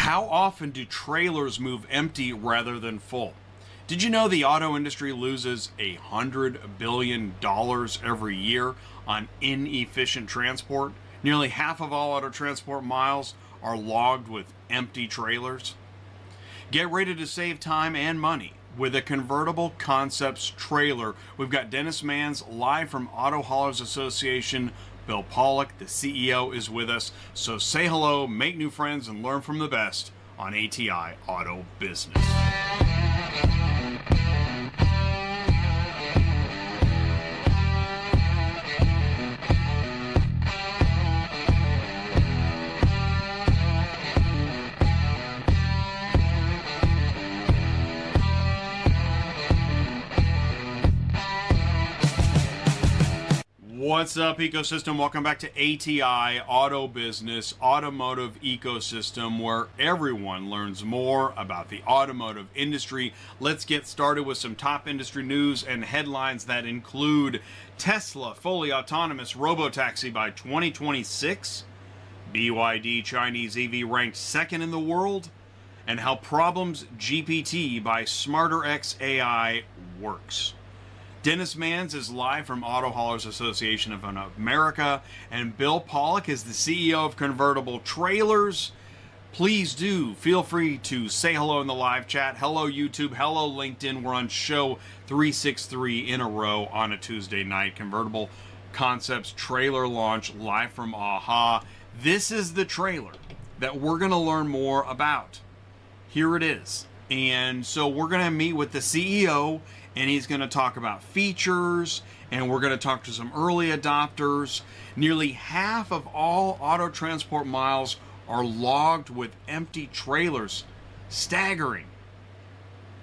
How often do trailers move empty rather than full? Did you know the auto industry loses $100 billion every year on inefficient transport? Nearly half of all auto transport miles are logged with empty trailers. Get ready to save time and money with a Convertible Concepts trailer. We've got Dennis Manns live from Auto Haulers Association. Bill Pawluk, the CEO, is with us. So say hello, make new friends, and learn from the best on ATI Auto Business. What's up, ecosystem? Welcome back to ATI Auto Business, automotive ecosystem, where everyone learns more about the automotive industry. Let's get started with some top industry news and headlines that include Tesla fully autonomous robotaxi by 2026, BYD Chinese EV ranked second in the world, and how ProblemsGPT by SmarterX.ai works. Dennis Manns is live from Auto Haulers Association of America, and Bill Pawluk is the CEO of Convertible Trailers. Please do feel free to say hello in the live chat. Hello YouTube, hello LinkedIn. We're on show 363 in a row on a Tuesday night. Convertible Concepts trailer launch live from AHAA. This is the trailer that we're going to learn more about. Here it is. And so we're going to meet with the CEO, and he's going to talk about features, and we're going to talk to some early adopters. Nearly half of all auto transport miles are logged with empty trailers. Staggering.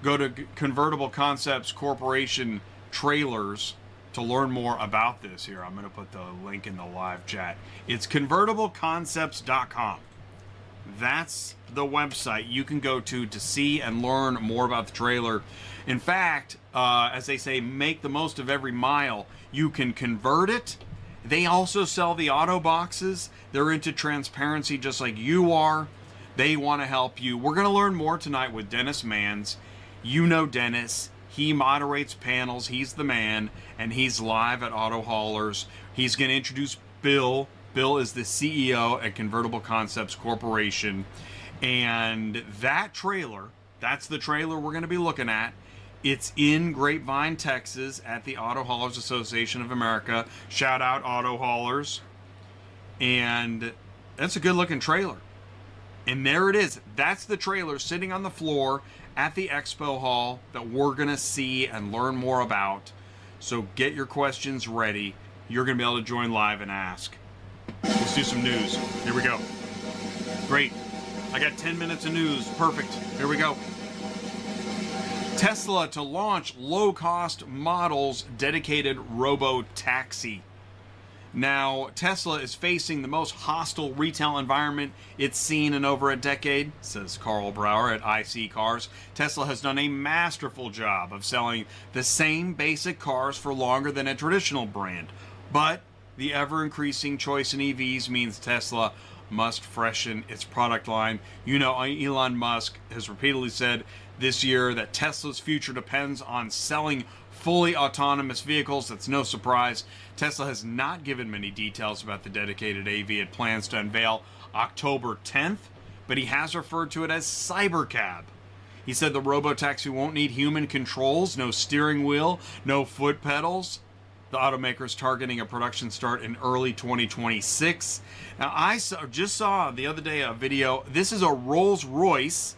Go to Convertible Concepts Corporation trailers to learn more about this. Here, I'm going to put the link in the live chat. It's convertibleconcepts.com. That's the website you can go to see and learn more about the trailer. In fact, as they say, make the most of every mile. You can convert it. They also sell the auto boxes. They're into transparency just like you are. They want to help you. We're going to learn more tonight with Dennis Manns. You know Dennis. He moderates panels. He's the man, and he's live at Auto Haulers. He's going to introduce Bill. Bill is the CEO at Convertible Concepts Corporation. And that trailer, that's the trailer we're going to be looking at. It's in Grapevine, Texas at the Auto Haulers Association of America. Shout out Auto Haulers. And that's a good looking trailer. And there it is. That's the trailer sitting on the floor at the expo hall that we're going to see and learn more about. So get your questions ready. You're going to be able to join live and ask. Let's do some news. Here we go. Great. I got 10 minutes of news. Perfect. Here we go. Tesla to launch low-cost models dedicated robotaxi. Now, Tesla is facing the most hostile retail environment it's seen in over a decade, says Carl Brower at IC Cars. Tesla has done a masterful job of selling the same basic cars for longer than a traditional brand. But the ever-increasing choice in EVs means Tesla must freshen its product line. You know, Elon Musk has repeatedly said this year that Tesla's future depends on selling fully autonomous vehicles. That's no surprise. Tesla has not given many details about the dedicated AV it plans to unveil October 10th, but he has referred to it as Cybercab. He said the robotaxi won't need human controls, no steering wheel, no foot pedals. The automaker is targeting a production start in early 2026. Now, I just saw the other day a video. This is a Rolls-Royce.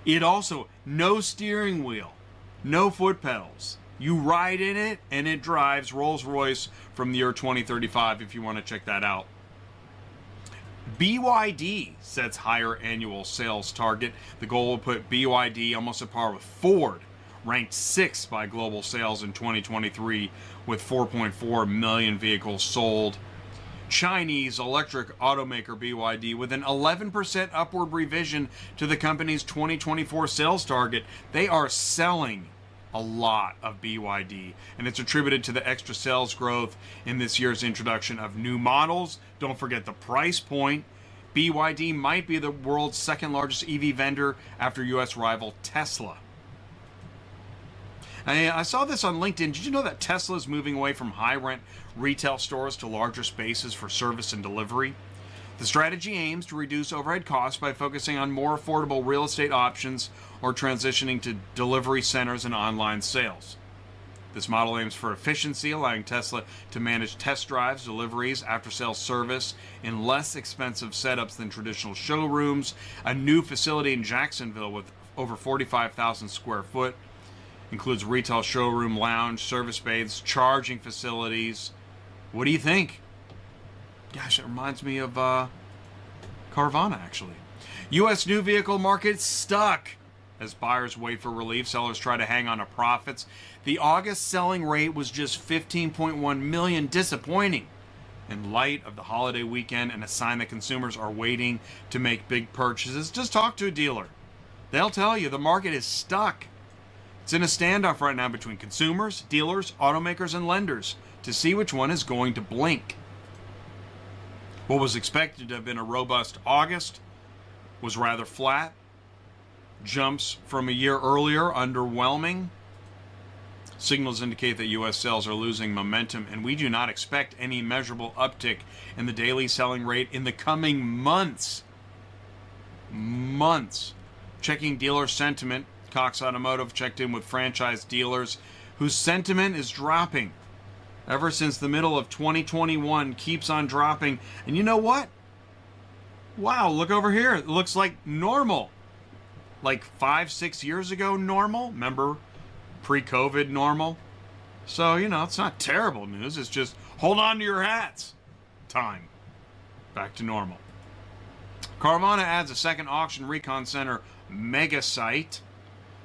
It also, no steering wheel, no foot pedals. You ride in it, and it drives. Rolls-Royce from the year 2035, if you want to check that out. BYD sets higher annual sales target. The goal will put BYD almost at par with Ford, ranked 6th by global sales in 2023 with 4.4 million vehicles sold. Chinese electric automaker BYD with an 11% upward revision to the company's 2024 sales target. They are selling a lot of BYD, and it's attributed to the extra sales growth in this year's introduction of new models. Don't forget the price point. BYD might be the world's second largest EV vendor after U.S. rival Tesla. I saw this on LinkedIn. Did you know that Tesla is moving away from high-rent retail stores to larger spaces for service and delivery? The strategy aims to reduce overhead costs by focusing on more affordable real estate options or transitioning to delivery centers and online sales. This model aims for efficiency, allowing Tesla to manage test drives, deliveries, after-sales service in less expensive setups than traditional showrooms. A new facility in Jacksonville with over 45,000 square foot includes retail showroom, lounge, service bays, charging facilities. What do you think? Gosh, it reminds me of Carvana, actually. U.S. new vehicle market stuck. As buyers wait for relief, sellers try to hang on to profits. The August selling rate was just 15.1 million, disappointing in light of the holiday weekend and a sign that consumers are waiting to make big purchases. Just talk to a dealer. They'll tell you the market is stuck. It's in a standoff right now between consumers, dealers, automakers, and lenders to see which one is going to blink. What was expected to have been a robust August was rather flat. Jumps from a year earlier, underwhelming. Signals indicate that U.S. sales are losing momentum, and we do not expect any measurable uptick in the daily selling rate in the coming months. Checking dealer sentiment, Cox Automotive checked in with franchise dealers whose sentiment is dropping. Ever since the middle of 2021, keeps on dropping. And you know what? Wow, look over here. It looks like normal. Like 5-6 years ago normal. Remember pre-COVID normal? So, it's not terrible news. It's just hold on to your hats. Time. Back to normal. Carvana adds a second auction-recon center, megasite.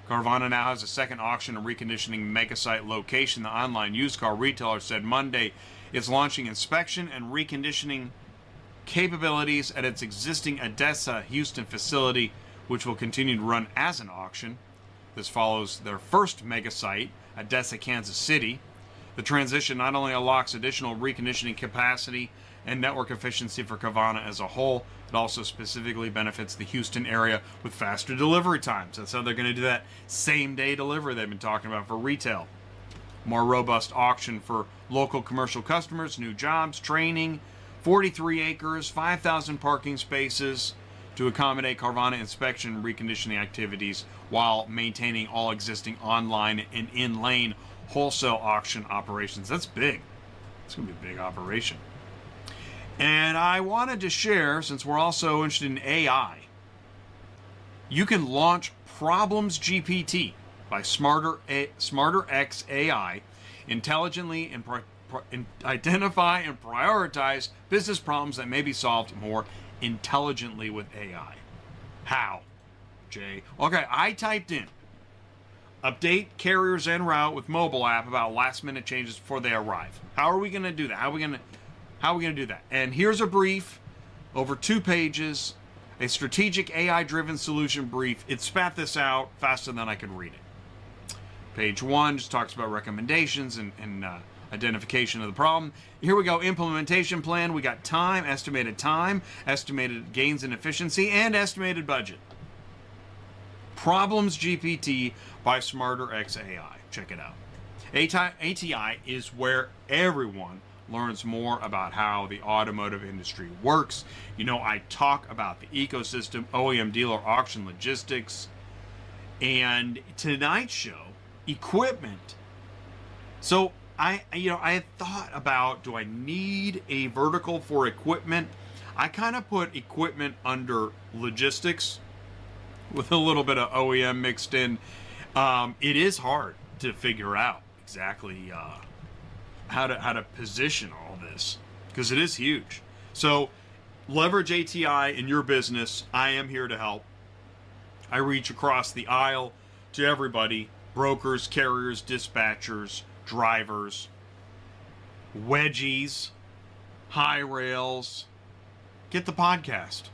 Carvana now has a second auction and reconditioning megasite location. The online used car retailer said Monday it's launching inspection and reconditioning capabilities at its existing Odessa, Houston facility, which will continue to run as an auction. This follows their first megasite, Odessa, Kansas City. The transition not only unlocks additional reconditioning capacity and network efficiency for Carvana as a whole, it also specifically benefits the Houston area with faster delivery times. That's how they're going to do that same-day delivery they've been talking about for retail. More robust auction for local commercial customers, new jobs, training, 43 acres, 5,000 parking spaces to accommodate Carvana inspection and reconditioning activities while maintaining all existing online and in-lane wholesale auction operations. That's big. It's going to be a big operation. And I wanted to share, since we're also interested in AI, you can launch ProblemsGPT by SmarterX.ai, intelligently and identify and prioritize business problems that may be solved more intelligently with AI. How, Jay? Okay, I typed in update carriers en route with mobile app about last minute changes before they arrive. How are we going to do that? How are we going to do that? And here's a brief over 2 pages, a strategic AI-driven solution brief. It spat this out faster than I could read it. Page 1 just talks about recommendations and identification of the problem. Here we go, implementation plan. We got time, estimated gains in efficiency, and estimated budget. ProblemsGPT by SmarterX.ai. Check it out. ATI is where everyone learns more about how the automotive industry works. I talk about the ecosystem, OEM dealer auction logistics, and tonight's show, equipment. So I had thought about, do I need a vertical for equipment? I kind of put equipment under logistics with a little bit of OEM mixed in. It is hard to figure out exactly how to position all this, because it is huge. So leverage ATI in your business. I am here to help. I reach across the aisle to everybody: brokers, carriers, dispatchers, drivers, wedgies, high rails. Get the podcast.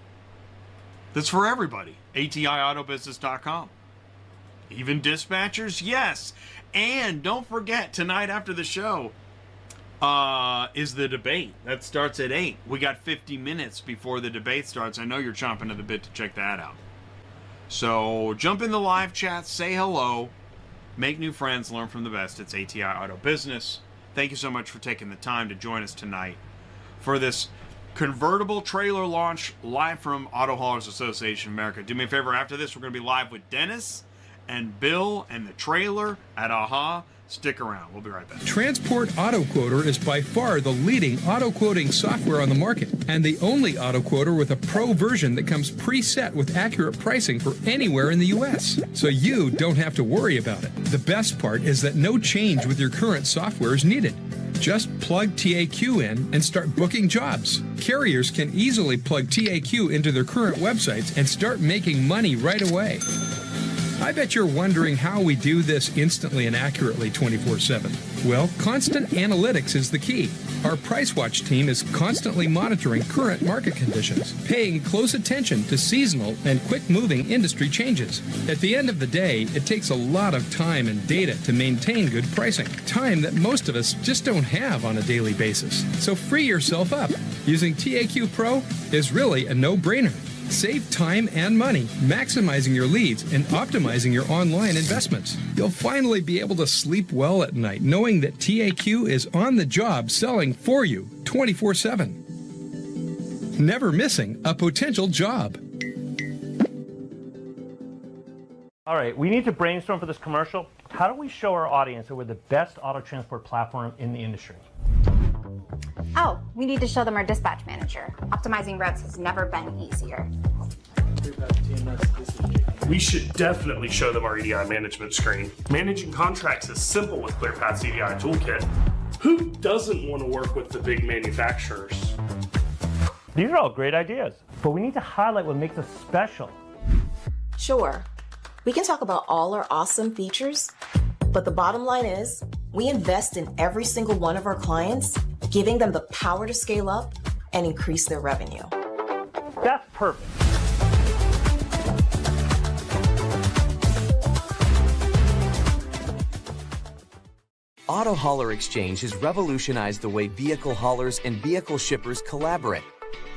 That's for everybody. ATIautobusiness.com. Even dispatchers? Yes. And don't forget, tonight after the show, is the debate. That starts at 8. We got 50 minutes before the debate starts. I know you're chomping at the bit to check that out. So jump in the live chat, say hello, make new friends, learn from the best. It's ATI Auto Business. Thank you so much for taking the time to join us tonight for this convertible trailer launch live from Auto Haulers Association of America. Do me a favor, after this, we're going to be live with Dennis and Bill and the trailer at AHAA. Stick around. We'll be right back. Transport Auto Quoter is by far the leading auto quoting software on the market and the only auto quoter with a pro version that comes preset with accurate pricing for anywhere in the U.S. So you don't have to worry about it. The best part is that no change with your current software is needed. Just plug TAQ in and start booking jobs. Carriers can easily plug TAQ into their current websites and start making money right away. I bet you're wondering how we do this instantly and accurately 24/7. Well, constant analytics is the key. Our Price Watch team is constantly monitoring current market conditions, paying close attention to seasonal and quick-moving industry changes. At the end of the day, it takes a lot of time and data to maintain good pricing, time that most of us just don't have on a daily basis. So free yourself up. Using TAQ Pro is really a no-brainer. Save time and money, maximizing your leads and optimizing your online investments. You'll finally be able to sleep well at night knowing that TAQ is on the job selling for you 24/7. Never missing a potential job. All right, we need to brainstorm for this commercial. How do we show our audience that we're the best auto transport platform in the industry? Oh, we need to show them our dispatch manager. Optimizing routes has never been easier. We should definitely show them our EDI management screen. Managing contracts is simple with ClearPath's EDI toolkit. Who doesn't want to work with the big manufacturers? These are all great ideas, but we need to highlight what makes us special. Sure, we can talk about all our awesome features, but the bottom line is we invest in every single one of our clients, giving them the power to scale up and increase their revenue. That's perfect. Auto Hauler Exchange has revolutionized the way vehicle haulers and vehicle shippers collaborate.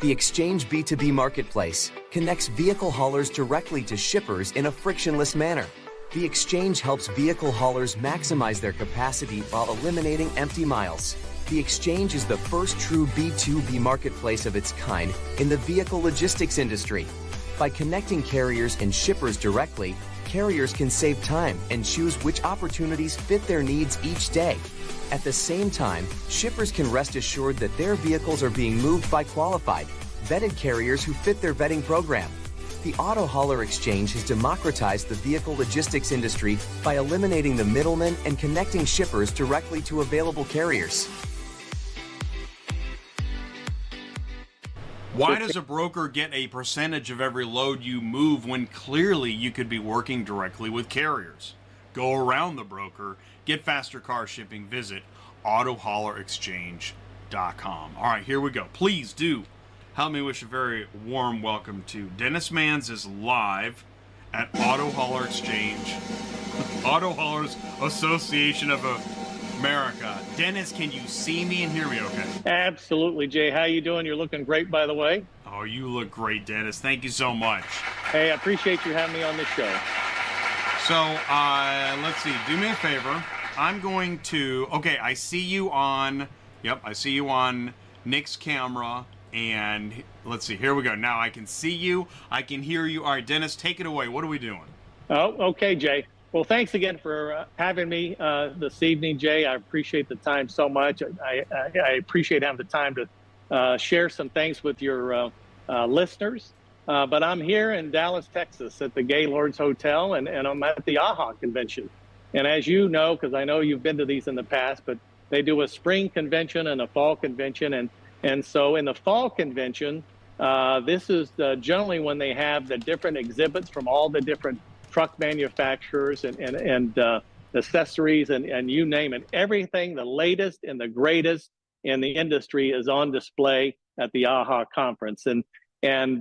The Exchange B2B marketplace connects vehicle haulers directly to shippers in a frictionless manner. The Exchange helps vehicle haulers maximize their capacity while eliminating empty miles. The Exchange is the first true B2B marketplace of its kind in the vehicle logistics industry. By connecting carriers and shippers directly, carriers can save time and choose which opportunities fit their needs each day. At the same time, shippers can rest assured that their vehicles are being moved by qualified, vetted carriers who fit their vetting program. The Auto Hauler Exchange has democratized the vehicle logistics industry by eliminating the middlemen and connecting shippers directly to available carriers. Why does a broker get a percentage of every load you move when clearly you could be working directly with carriers? Go around the broker, get faster car shipping, visit autohaulerexchange.com. All right, here we go. Please do help me wish a very warm welcome to Dennis Manns is live at Auto Hauler Exchange, Auto Haulers Association of America. Dennis, can you see me and hear me okay? Absolutely, Jay. How you doing? You're looking great, by the way. Oh, you look great, Dennis. Thank you so much. Hey, I appreciate you having me on this show. So, let's see. Do me a favor. I'm going to... Okay, I see you on... Yep, I see you on Nick's camera. And let's see. Here we go. Now I can see you. I can hear you. All right, Dennis, take it away. What are we doing? Oh, okay, Jay. Well, thanks again for having me this evening, Jay. I appreciate the time so much. I appreciate having the time to share some things with your listeners. But I'm here in Dallas, Texas at the Gaylord's Hotel, and I'm at the AHA convention. And as you know, because I know you've been to these in the past, but they do a spring convention and a fall convention. And so in the fall convention, this is generally when they have the different exhibits from all the different truck manufacturers and accessories and you name it. Everything, the latest and the greatest in the industry is on display at the AHA conference. And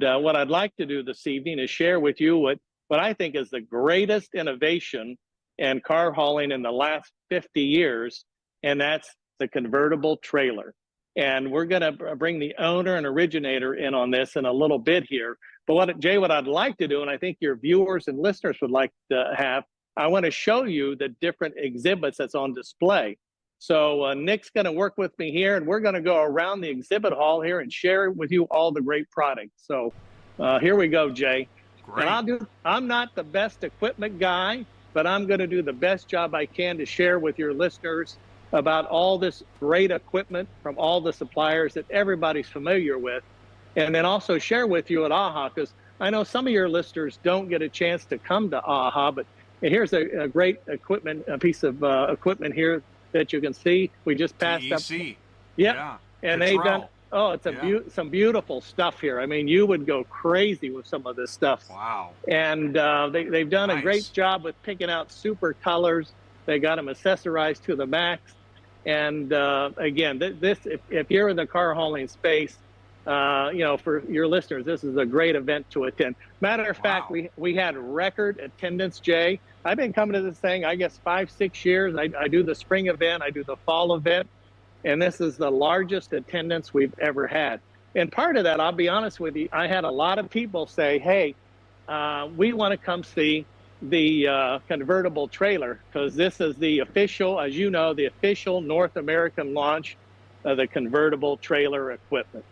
what I'd like to do this evening is share with you what I think is the greatest innovation in car hauling in the last 50 years, and that's the convertible trailer. And we're going to bring the owner and originator in on this in a little bit here. But what I'd like to do, and I think your viewers and listeners would like to have, I want to show you the different exhibits that's on display. So Nick's going to work with me here, and we're going to go around the exhibit hall here and share with you all the great products. So here we go, Jay. Great. And I'm not the best equipment guy, but I'm going to do the best job I can to share with your listeners about all this great equipment from all the suppliers that everybody's familiar with, and then also share with you at AHA, because I know some of your listeners don't get a chance to come to AHA, but here's a great piece of equipment here that you can see. We just passed up. Yeah. And they've done, it's some beautiful stuff here. I mean, you would go crazy with some of this stuff. Wow. And they've done a great job with picking out super colors. They got them accessorized to the max. And again, if you're in the car hauling space, for your listeners, this is a great event to attend. Matter of fact, we had record attendance, Jay. I've been coming to this thing, I guess, 5-6 years. I do the spring event, I do the fall event, and this is the largest attendance we've ever had. And part of that, I'll be honest with you, I had a lot of people say, hey, we want to come see the convertible trailer, because this is the official, as you know, the official North American launch of the convertible trailer equipment.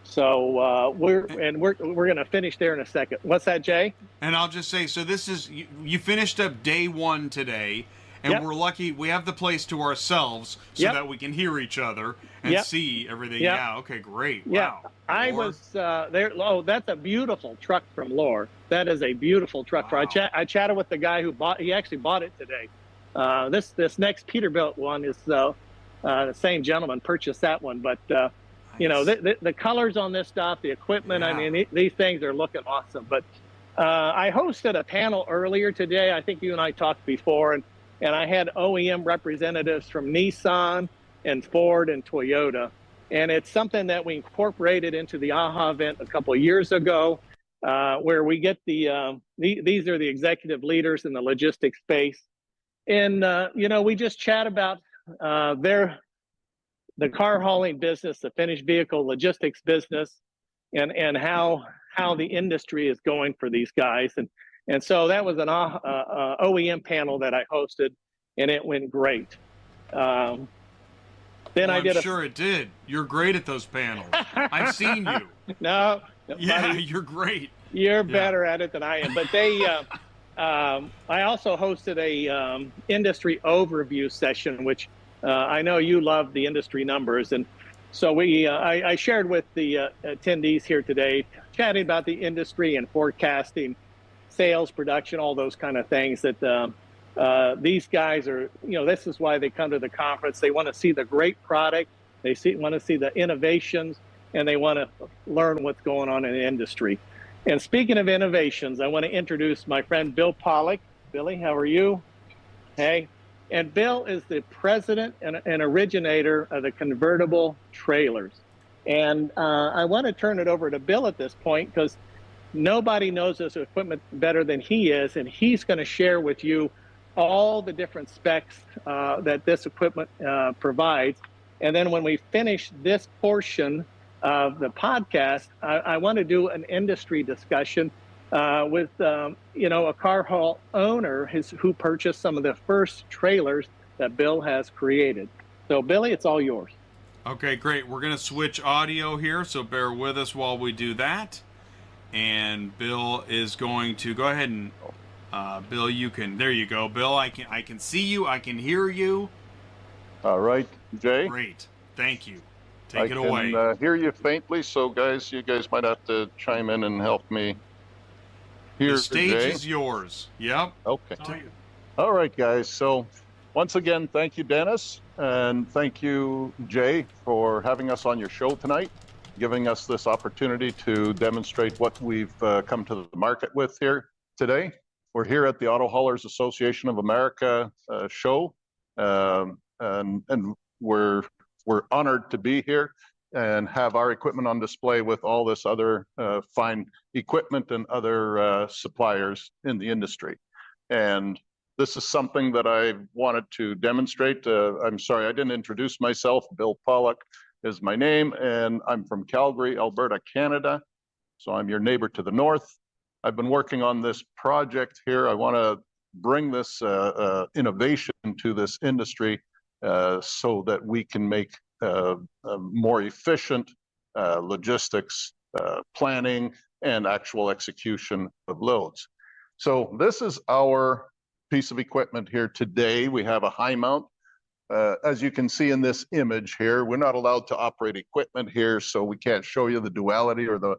So we're going to finish there in a second. What's that, Jay? And I'll just say, so this is, you finished up day one today, and we're lucky we have the place to ourselves so that we can hear each other and see everything. Yeah. Okay, great. Yeah. Wow. I was there. Oh, that's a beautiful truck from Lore. That is a beautiful truck. Wow. I chatted with the guy who he actually bought it today. This next Peterbilt one is the same gentleman purchased that one. But, you know, the colors on this stuff, the equipment, I mean, these things are looking awesome. But I hosted a panel earlier today. I think you and I talked before, and I had OEM representatives from Nissan and Ford and Toyota. And it's something that we incorporated into the AHA event a couple of years ago, where we get these are the executive leaders in the logistics space. And, you know, we just chat about the car hauling business, the finished vehicle logistics business, and how the industry is going for these guys. And so that was an OEM panel that I hosted, and it went great. Then well, I did. I'm sure it did. You're great at those panels. I've seen you. No. Yeah, buddy, you're great. You're better at it than I am. But they, I also hosted a industry overview session, which I know you love the industry numbers, and so I shared with the attendees here today, chatting about the industry and forecasting, sales, production, all those kind of things that these guys are, you know, this is why they come to the conference. They want to see the great product. They want to see the innovations, and they want to learn what's going on in the industry. And speaking of innovations, I want to introduce my friend Bill Pawluk. Billy, how are you? Hey. And Bill is the president and originator of the convertible trailers. And I want to turn it over to Bill at this point, because nobody knows this equipment better than he is, and he's going to share with you all the different specs that this equipment provides. And then when we finish this portion of the podcast, I want to do an industry discussion with you know, a car haul owner who purchased some of the first trailers that Bill has created. So Billy, it's all yours. Okay, great. We're going to switch audio here, so bear with us while we do that. And Bill is going to go ahead and Bill, you can. There you go, Bill. I can see you. I can hear you. All right, Jay. Great. Thank you. Take it away. I can hear you faintly, so you guys might have to chime in and help me. The stage is yours. Yep. Okay. All right, guys. So once again, thank you, Dennis, and thank you, Jay, for having us on your show tonight, giving us this opportunity to demonstrate what we've come to the market with here today. We're here at the Auto Haulers Association of America show, and we're honored to be here and have our equipment on display with all this other fine equipment and other suppliers in the industry. And this is something that I wanted to demonstrate. I'm sorry, I didn't introduce myself. Bill Pawluk is my name, and I'm from Calgary, Alberta, Canada. So I'm your neighbor to the north. I've been working on this project here. I want to bring this innovation to this industry so that we can make more efficient logistics, planning, and actual execution of loads. So this is our piece of equipment here today. We have a high mount. As you can see in this image here, we're not allowed to operate equipment here, so we can't show you the duality or the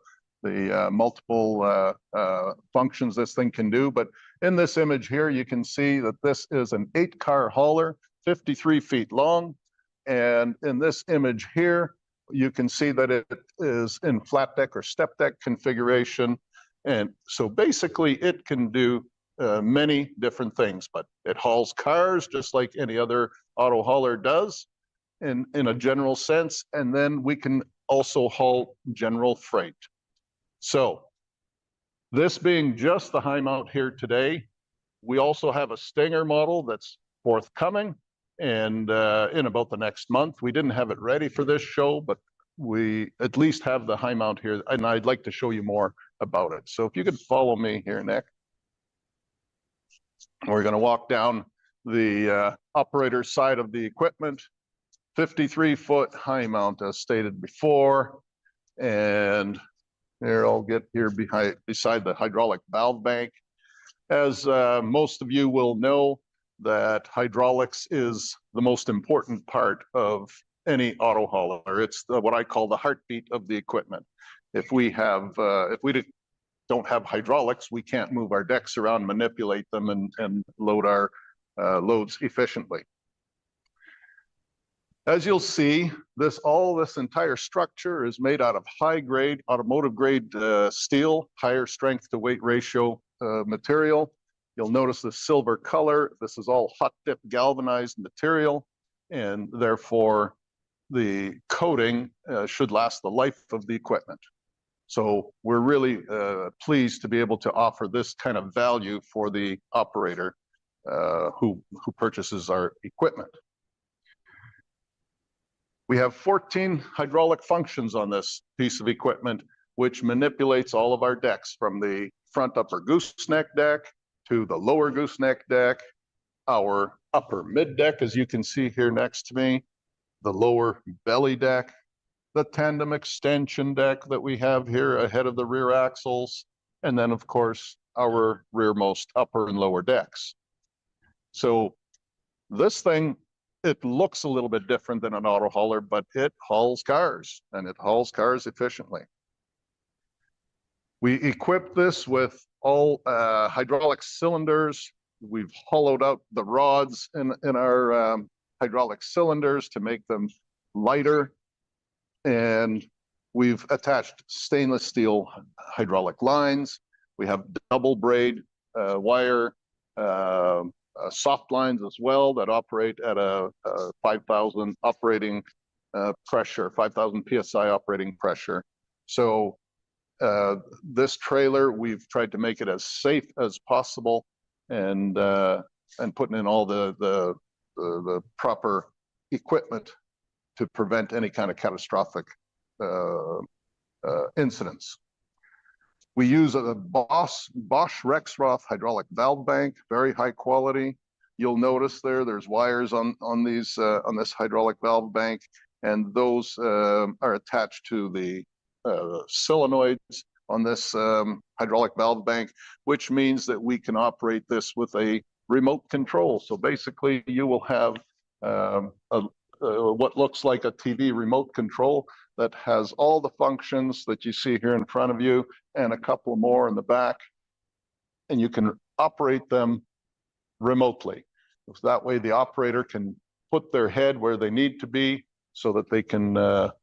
multiple functions this thing can do. But in this image here, you can see that this is an 8-car hauler, 53 feet long. And in this image here, you can see that it is in flat deck or step deck configuration. And so basically it can do many different things, but it hauls cars just like any other auto hauler does in a general sense. And then we can also haul general freight. So this being just the high mount here today, we also have a Stinger model that's forthcoming and in about the next month. We didn't have it ready for this show, but we at least have the high mount here, and I'd like to show you more about it. So if you could follow me here, Nick. We're going to walk down the operator side of the equipment. 53-foot high mount, as stated before. And here, I'll get here beside the hydraulic valve bank. As most of you will know, that hydraulics is the most important part of any auto hauler. It's what I call the heartbeat of the equipment. If we don't have hydraulics, we can't move our decks around, manipulate them, and load our loads efficiently. As you'll see, this entire structure is made out of high-grade, automotive-grade steel, higher strength-to-weight ratio material. You'll notice the silver color. This is all hot-dip galvanized material, and therefore the coating should last the life of the equipment. So we're really pleased to be able to offer this kind of value for the operator who purchases our equipment. We have 14 hydraulic functions on this piece of equipment, which manipulates all of our decks, from the front upper gooseneck deck to the lower gooseneck deck, our upper mid deck, as you can see here next to me, the lower belly deck, the tandem extension deck that we have here ahead of the rear axles, and then of course our rearmost upper and lower decks. So this thing, it looks a little bit different than an auto hauler, but it hauls cars, and it hauls cars efficiently. We equip this with all hydraulic cylinders. We've hollowed out the rods in our hydraulic cylinders to make them lighter. And we've attached stainless steel hydraulic lines. We have double braid wire soft lines as well that operate at a 5,000 operating pressure, 5,000 PSI operating pressure. So this trailer, we've tried to make it as safe as possible, and putting in all the proper equipment to prevent any kind of catastrophic incidents. We use a Bosch Rexroth hydraulic valve bank, very high quality. You'll notice there's wires on this hydraulic valve bank, and those are attached to the solenoids on this hydraulic valve bank, which means that we can operate this with a remote control. So basically, you will have what looks like a TV remote control that has all the functions that you see here in front of you, and a couple more in the back, and you can operate them remotely. So that way the operator can put their head where they need to be so that they can,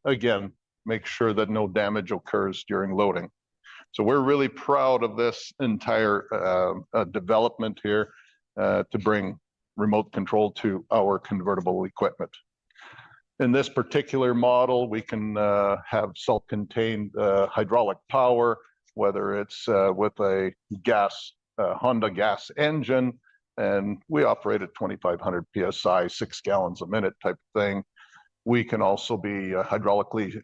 again, make sure that no damage occurs during loading. So we're really proud of this entire development here to bring remote control to our convertible equipment. In this particular model, we can have self-contained hydraulic power, whether it's with a Honda gas engine, and we operate at 2,500 PSI, 6 gallons a minute type of thing. We can also be hydraulically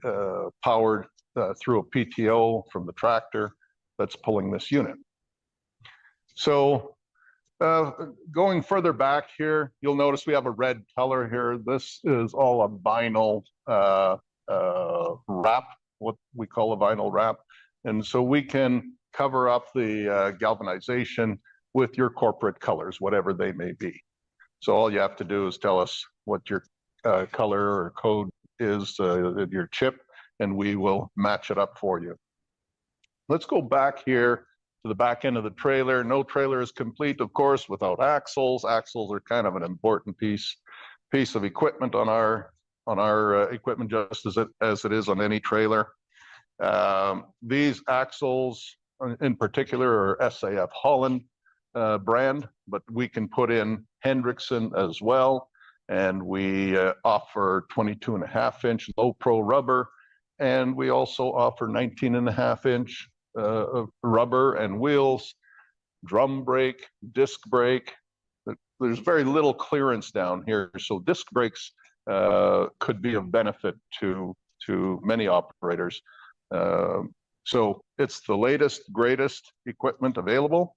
powered through a PTO from the tractor that's pulling this unit. So going further back here, you'll notice we have a red color here. This is all a vinyl wrap, what we call a vinyl wrap. And so we can cover up the galvanization with your corporate colors, whatever they may be. So all you have to do is tell us what your color or code is, your chip, and we will match it up for you. Let's go back here to the back end of the trailer. No trailer is complete, of course, without axles. Axles are kind of an important piece of equipment on our equipment, just as it is on any trailer. These axles, in particular, are SAF Holland brand, but we can put in Hendrickson as well. And we offer 22.5-inch low pro rubber, and we also offer 19.5-inch rubber and wheels, drum brake, disc brake. There's very little clearance down here, so disc brakes could be of benefit to many operators. So it's the latest, greatest equipment available.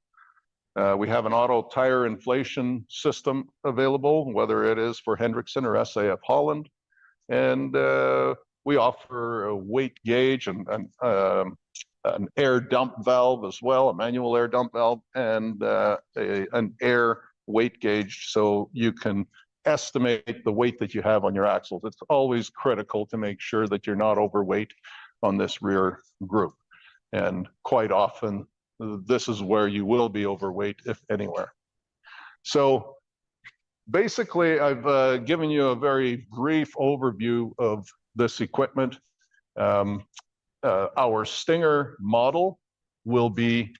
We have an auto tire inflation system available, whether it is for Hendrickson or SAF Holland. And we offer a weight gauge and an air dump valve as well, a manual air dump valve, and an air weight gauge, so you can estimate the weight that you have on your axles. It's always critical to make sure that you're not overweight on this rear group. And quite often, this is where you will be overweight, if anywhere. So basically, I've given you a very brief overview of this equipment. Our Stinger model will be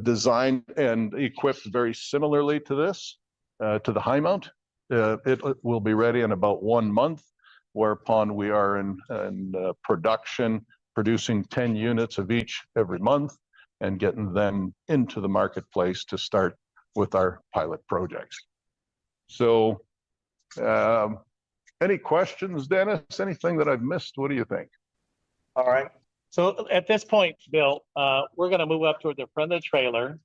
designed and equipped very similarly to this, to the high mount. It will be ready in about 1 month, whereupon we are in production, producing 10 units of each every month and getting them into the marketplace to start with our pilot projects. So any questions, Dennis? Anything that I've missed? What do you think? All right. So at this point, Bill, we're going to move up toward the front of the trailer,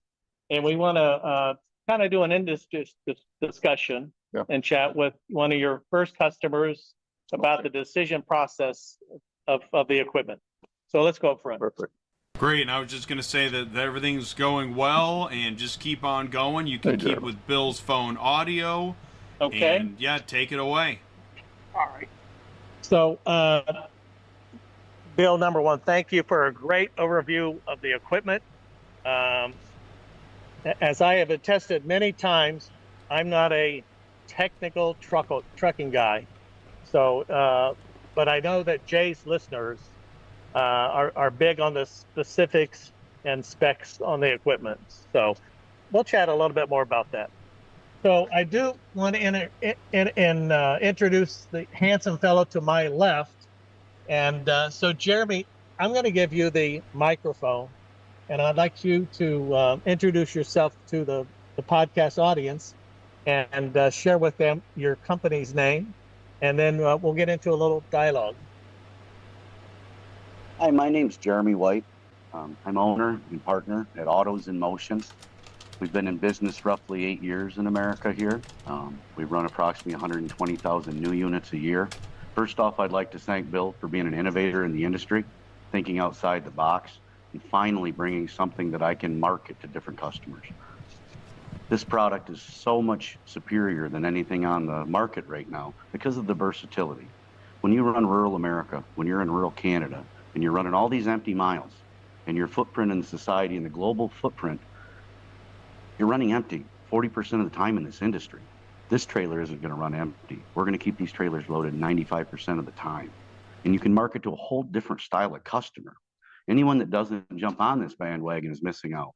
and we want to kind of do an discussion and chat with one of your first customers about the decision process of the equipment. So let's go up front. Perfect. Great, and I was just going to say that everything's going well, and just keep on going. You can keep with Bill's phone audio. Okay. And yeah, take it away. All right. So, Bill, number one, thank you for a great overview of the equipment. As I have attested many times, I'm not a technical trucking guy. So, but I know that Jay's listeners are big on the specifics and specs on the equipment. So we'll chat a little bit more about that. So I do want to introduce the handsome fellow to my left. And so, Jeremy, I'm going to give you the microphone, and I'd like you to introduce yourself to the podcast audience and share with them your company's name, and then we'll get into a little dialogue. Hi, my name's Jeremy White. I'm owner and partner at Autos in Motion. We've been in business roughly 8 years in America here. We run approximately 120,000 new units a year. First off, I'd like to thank Bill for being an innovator in the industry, thinking outside the box, and finally bringing something that I can market to different customers. This product is so much superior than anything on the market right now because of the versatility. When you run rural America, when you're in rural Canada, and you're running all these empty miles, and your footprint in society and the global footprint, you're running empty 40% of the time in this industry. This trailer isn't going to run empty. We're going to keep these trailers loaded 95% of the time. And you can market to a whole different style of customer. Anyone that doesn't jump on this bandwagon is missing out.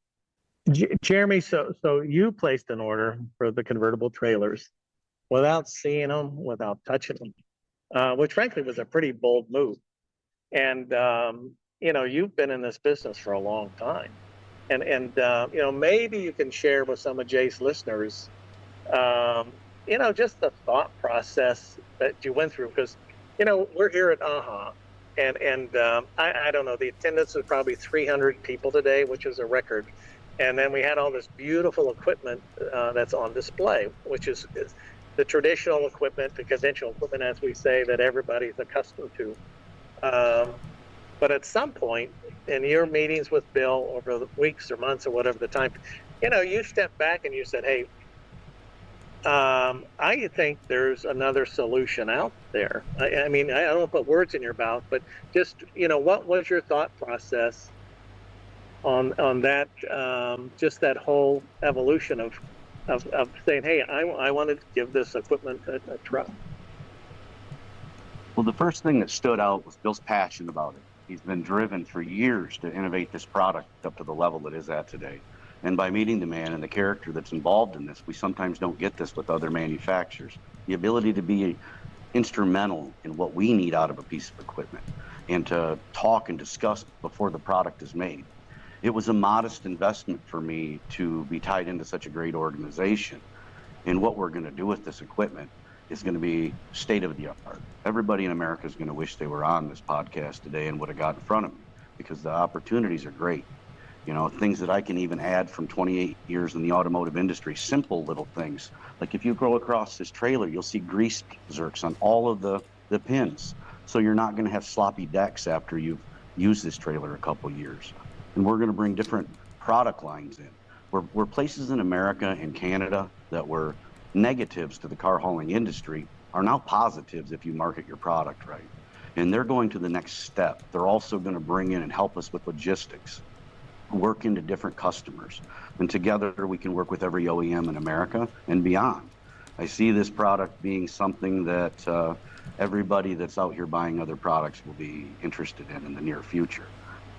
Jeremy, so you placed an order for the convertible trailers without seeing them, without touching them, which frankly was a pretty bold move. And, you've been in this business for a long time. And maybe you can share with some of Jay's listeners Just the thought process that you went through, because, we're here at AHAA, and I don't know, the attendance was probably 300 people today, which is a record. And then we had all this beautiful equipment that's on display, which is the traditional equipment, the conventional equipment, as we say, that everybody's accustomed to. But at some point in your meetings with Bill over the weeks or months or whatever the time, you stepped back and you said, hey, I think there's another solution out there. I mean, I don't put words in your mouth, but just, what was your thought process on that, just that whole evolution of saying, hey, I wanted to give this equipment a try? Well, the first thing that stood out was Bill's passion about it. He's been driven for years to innovate this product up to the level it is at today. And by meeting the man and the character that's involved in this, we sometimes don't get this with other manufacturers. The ability to be instrumental in what we need out of a piece of equipment and to talk and discuss before the product is made. It was a modest investment for me to be tied into such a great organization. And what we're going to do with this equipment is going to be state of the art. Everybody in America is going to wish they were on this podcast today and would have got in front of me, because the opportunities are great. Things that I can even add from 28 years in the automotive industry, simple little things. Like if you go across this trailer, you'll see grease zerks on all of the pins. So you're not going to have sloppy decks after you've used this trailer a couple years. And we're going to bring different product lines in. We're places in America and Canada that were negatives to the car hauling industry are now positives if you market your product right. And they're going to the next step. They're also going to bring in and help us with logistics, work into different customers. And together we can work with every OEM in America and beyond. I see this product being something that everybody that's out here buying other products will be interested in the near future.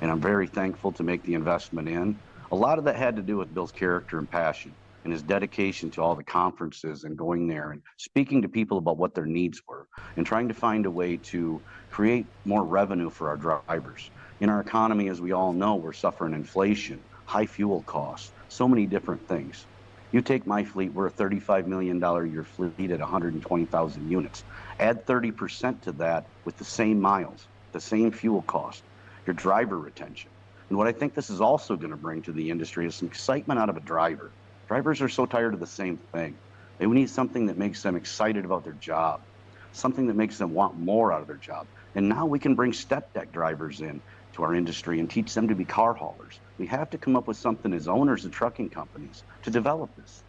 And I'm very thankful to make the investment in. A lot of that had to do with Bill's character and passion and his dedication to all the conferences and going there and speaking to people about what their needs were and trying to find a way to create more revenue for our drivers. In our economy, as we all know, we're suffering inflation, high fuel costs, so many different things. You take my fleet, we're a $35 million a year fleet at 120,000 units. Add 30% to that with the same miles, the same fuel cost, your driver retention. And what I think this is also going to bring to the industry is some excitement out of a driver. Drivers are so tired of the same thing. They need something that makes them excited about their job, something that makes them want more out of their job. And now we can bring step deck drivers in to our industry and teach them to be car haulers. We have to come up with something as owners of trucking companies to develop this.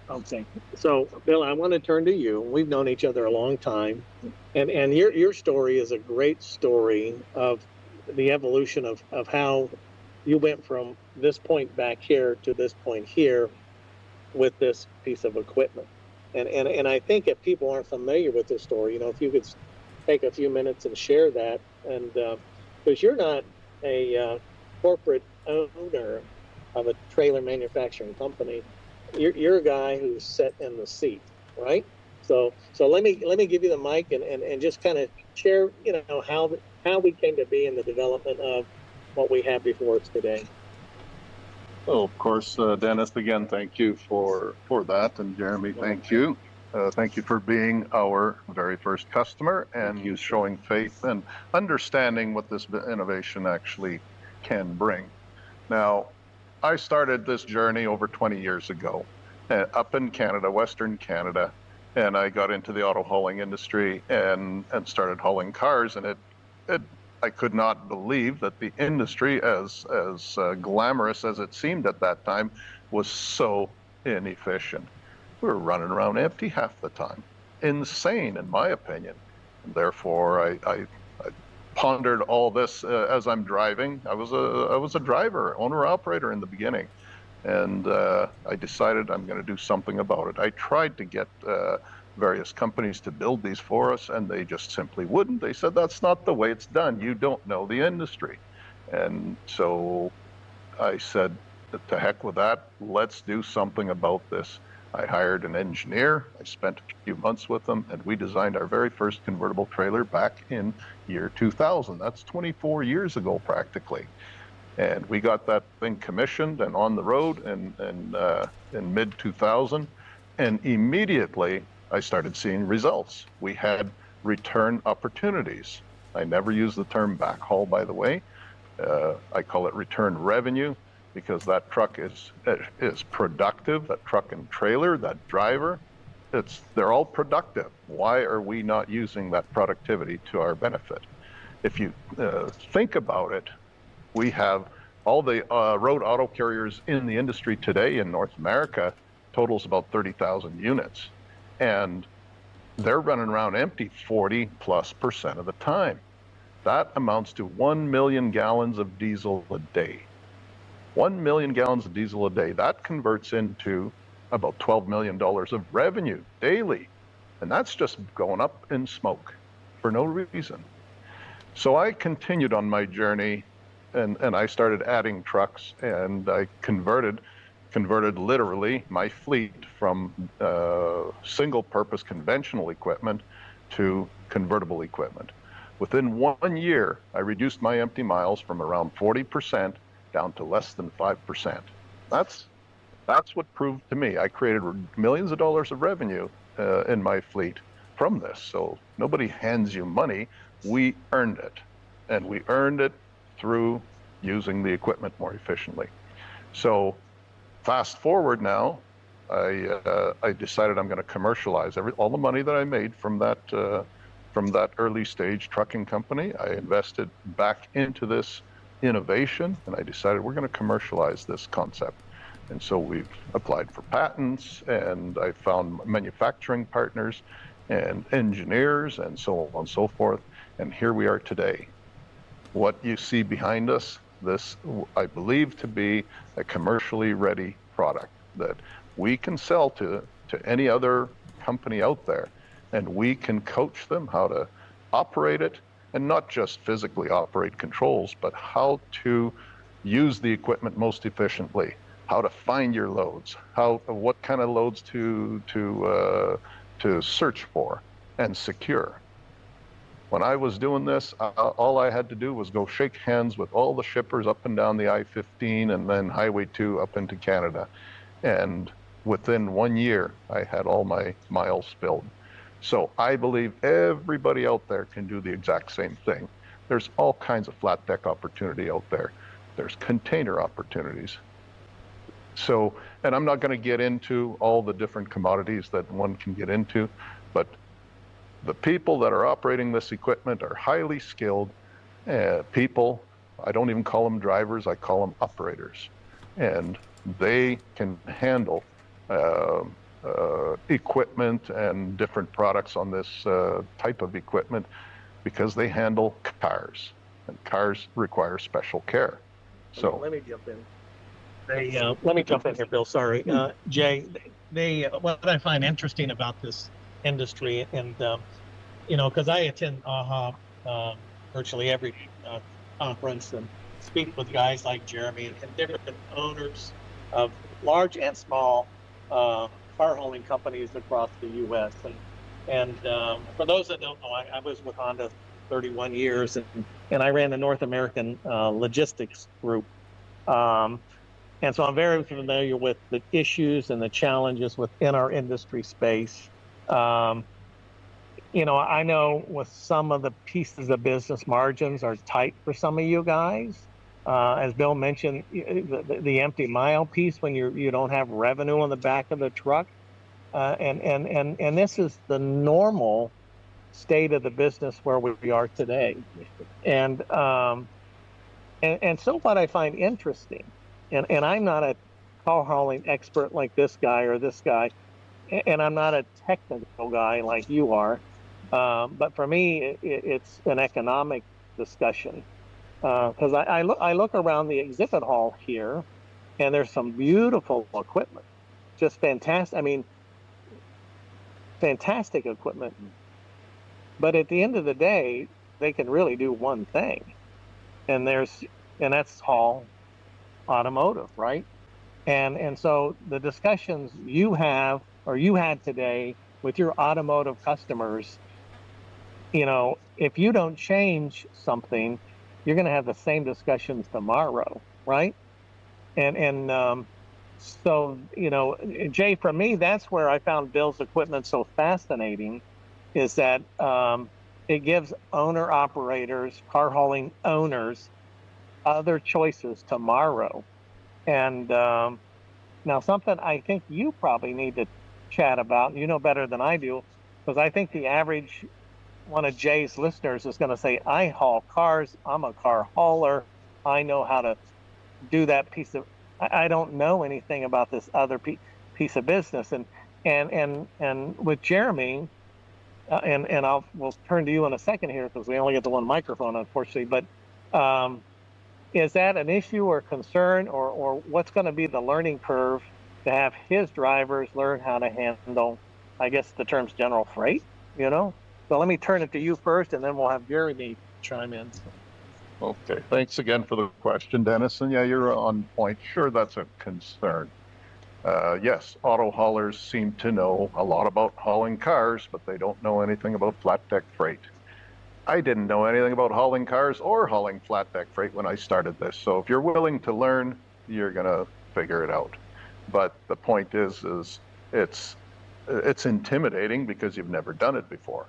Okay. So, Bill, I want to turn to you. We've known each other a long time, and your story is a great story of the evolution of how you went from this point back here to this point here with this piece of equipment. And I think if people aren't familiar with this story, if you could take a few minutes and share that, and because you're not a corporate owner of a trailer manufacturing company, you're a guy who's set in the seat, right? So let me give you the mic and just kind of share, how we came to be in the development of what we have before us today. Oh, of course, Dennis, again, thank you for that. And Jeremy, thank you. Thank you for being our very first customer and you showing faith and understanding what this innovation actually can bring. Now, I started this journey over 20 years ago up in Canada, Western Canada, and I got into the auto hauling industry and started hauling cars. And I could not believe that the industry, as glamorous as it seemed at that time, was so inefficient. We were running around empty half the time. Insane, in my opinion. And therefore, I pondered all this as I'm driving. I was a driver, owner-operator in the beginning. And I decided I'm going to do something about it. I tried to get various companies to build these for us, and they just simply wouldn't. They said, that's not the way it's done. You don't know the industry. And so I said, to heck with that. Let's do something about this. I hired an engineer. I spent a few months with them, and we designed our very first convertible trailer back in year 2000. That's 24 years ago, practically. And we got that thing commissioned and on the road in mid-2000. And immediately I started seeing results. We had return opportunities. I never use the term backhaul, by the way. I call it return revenue because that truck is productive, that truck and trailer, that driver, they're all productive. Why are we not using that productivity to our benefit? If you think about it, we have all the road auto carriers in the industry today in North America totals about 30,000 units. And they're running around empty 40+% of the time. That amounts to 1 million gallons of diesel a day. 1 million gallons of diesel a day. That converts into about $12 million of revenue daily. And that's just going up in smoke for no reason. So I continued on my journey and I started adding trucks, and I converted literally my fleet from single purpose conventional equipment to convertible equipment. Within 1 year, I reduced my empty miles from around 40% down to less than 5%. That's what proved to me. I created millions of dollars of revenue in my fleet from this. So nobody hands you money. We earned it. And we earned it through using the equipment more efficiently. So fast forward now, I decided I'm going to commercialize all the money that I made from that early stage trucking company. I invested back into this innovation, and I decided we're going to commercialize this concept. And so we've applied for patents, and I found manufacturing partners and engineers and so on and so forth. And here we are today. What you see behind us, this I believe to be a commercially ready product that we can sell to any other company out there, and we can coach them how to operate it, and not just physically operate controls, but how to use the equipment most efficiently, how to find your loads, what kind of loads to search for and secure. When I was doing this, all I had to do was go shake hands with all the shippers up and down the I-15 and then Highway 2 up into Canada. And within 1 year, I had all my miles filled. So I believe everybody out there can do the exact same thing. There's all kinds of flat deck opportunity out there. There's container opportunities. So, and I'm not going to get into all the different commodities that one can get into, but the people that are operating this equipment are highly skilled people. I don't even call them drivers, I call them operators. And they can handle equipment and different products on this type of equipment because they handle cars, and cars require special care. So let me jump in. Let me jump in here, Bill. Sorry, Jay. What I find interesting about this industry, and because I attend AHAA virtually every conference and speak with guys like Jeremy and different owners of large and small car hauling companies across the U.S. And for those that don't know, I was with Honda 31 years, and I ran the North American logistics group. And so I'm very familiar with the issues and the challenges within our industry space. I know with some of the pieces of business, margins are tight for some of you guys. As Bill mentioned, the empty mile piece when you don't have revenue on the back of the truck. And this is the normal state of the business where we are today. And so what I find interesting, and I'm not a car hauling expert like this guy or this guy, and I'm not a technical guy like you are, but for me, it's an economic discussion. Because I look around the exhibit hall here, and there's some beautiful equipment, just fantastic. I mean, fantastic equipment. But at the end of the day, they can really do one thing, and that's haul automotive, right? And so the discussions you have or you had today with your automotive customers, if you don't change something, you're going to have the same discussions tomorrow, right? And So, Jay, for me, that's where I found Bill's equipment so fascinating, is that it gives owner operators, car hauling owners, other choices tomorrow. And now something I think you probably need to chat about, you know better than I do, because I think the average one of Jay's listeners is going to say, I haul cars, I'm a car hauler, I know how to do that piece of, I don't know anything about this other piece of business. And with Jeremy, and we'll turn to you in a second here because we only get the one microphone, unfortunately, but is that an issue or concern, or what's going to be the learning curve to have his drivers learn how to handle, I guess the term's general freight, So let me turn it to you first, and then we'll have Jeremy chime in. Okay, thanks again for the question, Dennis. And yeah, you're on point. Sure, that's a concern. Yes, auto haulers seem to know a lot about hauling cars, but they don't know anything about flat deck freight. I didn't know anything about hauling cars or hauling flat deck freight when I started this. So if you're willing to learn, you're gonna figure it out. But the point is it's intimidating because you've never done it before.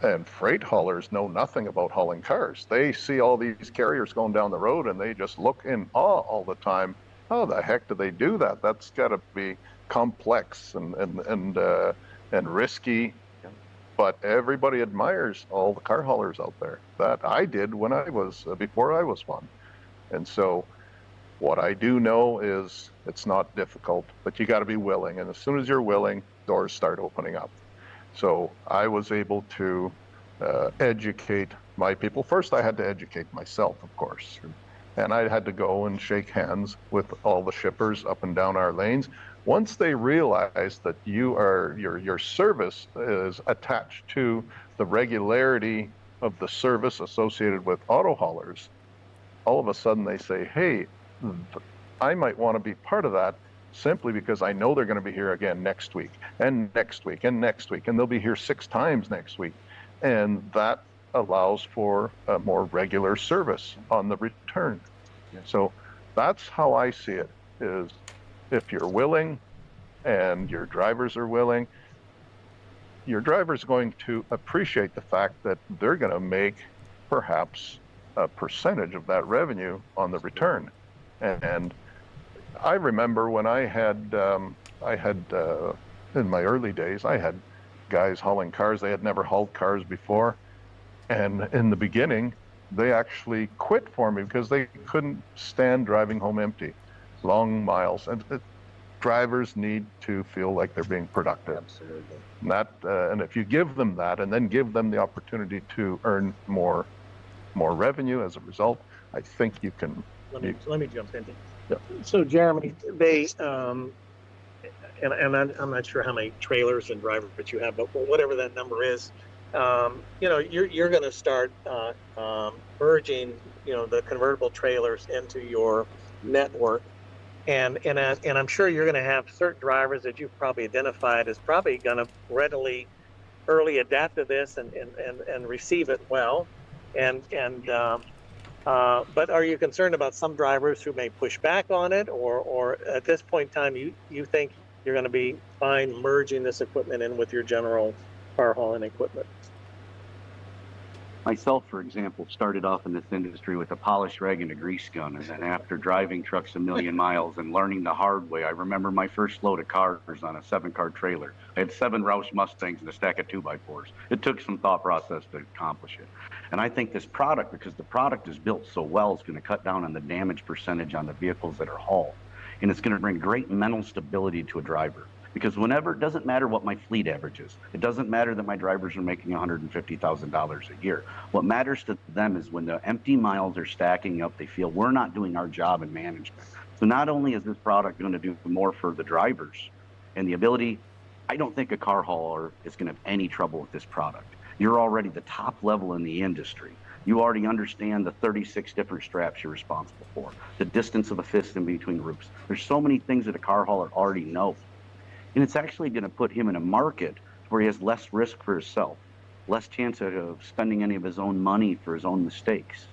And freight haulers know nothing about hauling cars. They see all these carriers going down the road and they just look in awe all the time. How the heck do they do that? That's got to be complex and risky. But everybody admires all the car haulers out there. That I did when I was before I was one. And so what I do know is it's not difficult, but you got to be willing. And as soon as you're willing, doors start opening up. So I was able to educate my people. First, I had to educate myself, of course. And I had to go and shake hands with all the shippers up and down our lanes. Once they realize that your service is attached to the regularity of the service associated with auto haulers, all of a sudden they say, hey, I might want to be part of that, simply because I know they're going to be here again next week and next week and next week, and they'll be here 6 times next week. And that allows for a more regular service on the return. So that's how I see it, is if you're willing and your drivers are willing, your driver's going to appreciate the fact that they're going to make perhaps a percentage of that revenue on the return. And I remember when I had in my early days, I had guys hauling cars. They had never hauled cars before. And in the beginning, they actually quit for me because they couldn't stand driving home empty, long miles. And drivers need to feel like they're being productive. Absolutely. And if you give them that and then give them the opportunity to earn more revenue as a result, I think you can. Let me jump in. Yeah. So Jeremy, they and I'm not sure how many trailers and drivers you have, but whatever that number is, you're going to start merging, the convertible trailers into your network, and I'm sure you're going to have certain drivers that you've probably identified as probably going to readily early adapt to this and receive it well, but are you concerned about some drivers who may push back on it, or at this point in time, you think you're going to be fine merging this equipment in with your general car hauling equipment? Myself, for example, started off in this industry with a polished rag and a grease gun, and then after driving trucks a million miles and learning the hard way, I remember my first load of cars on a 7-car trailer. I had 7 Roush Mustangs and a stack of 2x4s. It took some thought process to accomplish it. And I think this product, because the product is built so well, is going to cut down on the damage percentage on the vehicles that are hauled. And it's going to bring great mental stability to a driver. Because whenever, it doesn't matter what my fleet average is. It doesn't matter that my drivers are making $150,000 a year. What matters to them is when the empty miles are stacking up, they feel we're not doing our job in management. So not only is this product going to do more for the drivers and the ability, I don't think a car hauler is going to have any trouble with this product. You're already the top level in the industry. You already understand the 36 different straps you're responsible for, the distance of a fist in between roofs. There's so many things that a car hauler already knows. And it's actually going to put him in a market where he has less risk for himself, less chance of spending any of his own money for his own mistakes.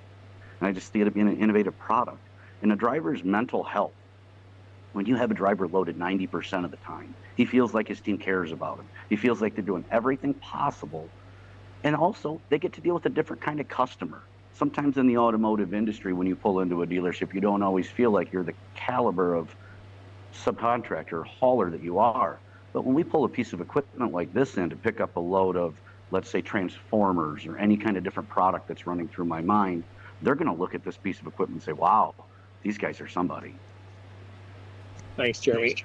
And I just see it being an innovative product. And a driver's mental health when you have a driver loaded 90% of the time. He feels like his team cares about him. He feels like they're doing everything possible. And also, they get to deal with a different kind of customer. Sometimes in the automotive industry, when you pull into a dealership, you don't always feel like you're the caliber of subcontractor or hauler that you are. But when we pull a piece of equipment like this in to pick up a load of, let's say, transformers or any kind of different product that's running through my mind, they're going to look at this piece of equipment and say, wow, these guys are somebody. Thanks, Jeremy.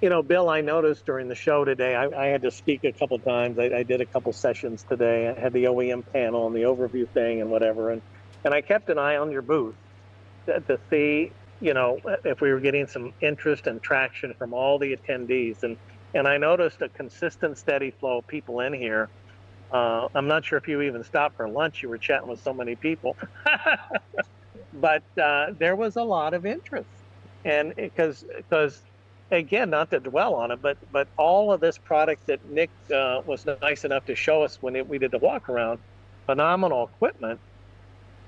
You know, Bill, I noticed during the show today, I had to speak a couple times. I did a couple sessions today. I had the OEM panel and the overview thing and whatever. And I kept an eye on your booth to see, you know, if we were getting some interest and traction from all the attendees. And I noticed a consistent, steady flow of people in here. I'm not sure if you even stopped for lunch. You were chatting with so many people. But there was a lot of interest. And because again, not to dwell on it, but all of this product that Nick was nice enough to show us when we did the walk around, phenomenal equipment.